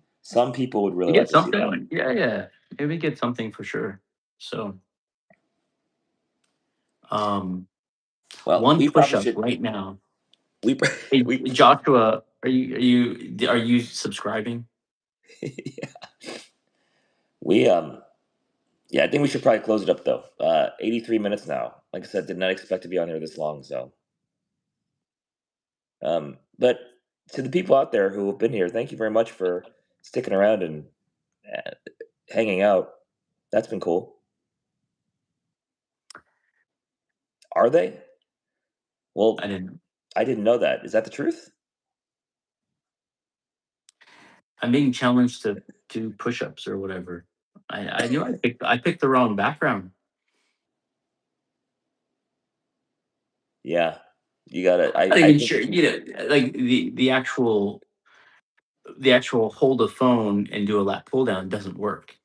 people would really You like get to see that. something? Yeah. Maybe get something for sure. So, Well, one we push probably up should. right now. We Hey, we Joshua, are you subscribing? yeah. We yeah, I think we should probably close it up though. 83 minutes now. Like I said, did not expect to be on there this long. So, but to the people out there who have been here, thank you very much for sticking around and uh, hanging out. That's been cool. Are they? Well, I didn't. I didn't know that. Is that the truth? I'm being challenged to do push-ups or whatever. I knew I picked the wrong background. Yeah, you gotta. I'm not I even think sure. you should. Like the actual hold a phone and do a lat pull down doesn't work.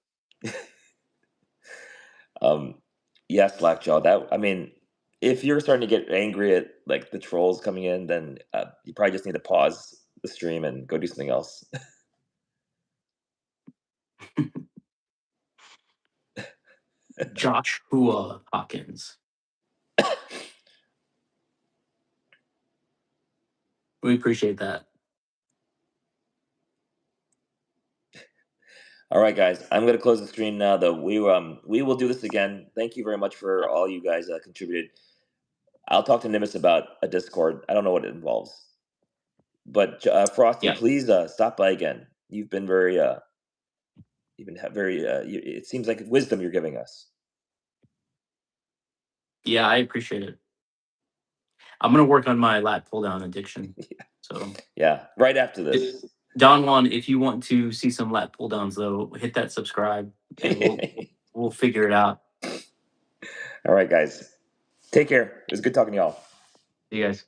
Um, yeah, Slackjaw. That I mean, if you're starting to get angry at like the trolls coming in, then you probably just need to pause the stream and go do something else. Joshua Hawkins. We appreciate that. All right, guys. I'm gonna close the stream now. Though we will do this again. Thank you very much for all you guys contributed. I'll talk to Nimbus about a Discord. I don't know what it involves, but Frosty, Yeah. please stop by again. You've been very it seems like wisdom you're giving us. Yeah, I appreciate it. I'm gonna work on my lat pull down addiction. So Yeah, right after this. Don Juan, if you want to see some lat pull downs though, hit that subscribe and we'll figure it out. All right, guys. Take care. It was good talking to y'all. See you guys.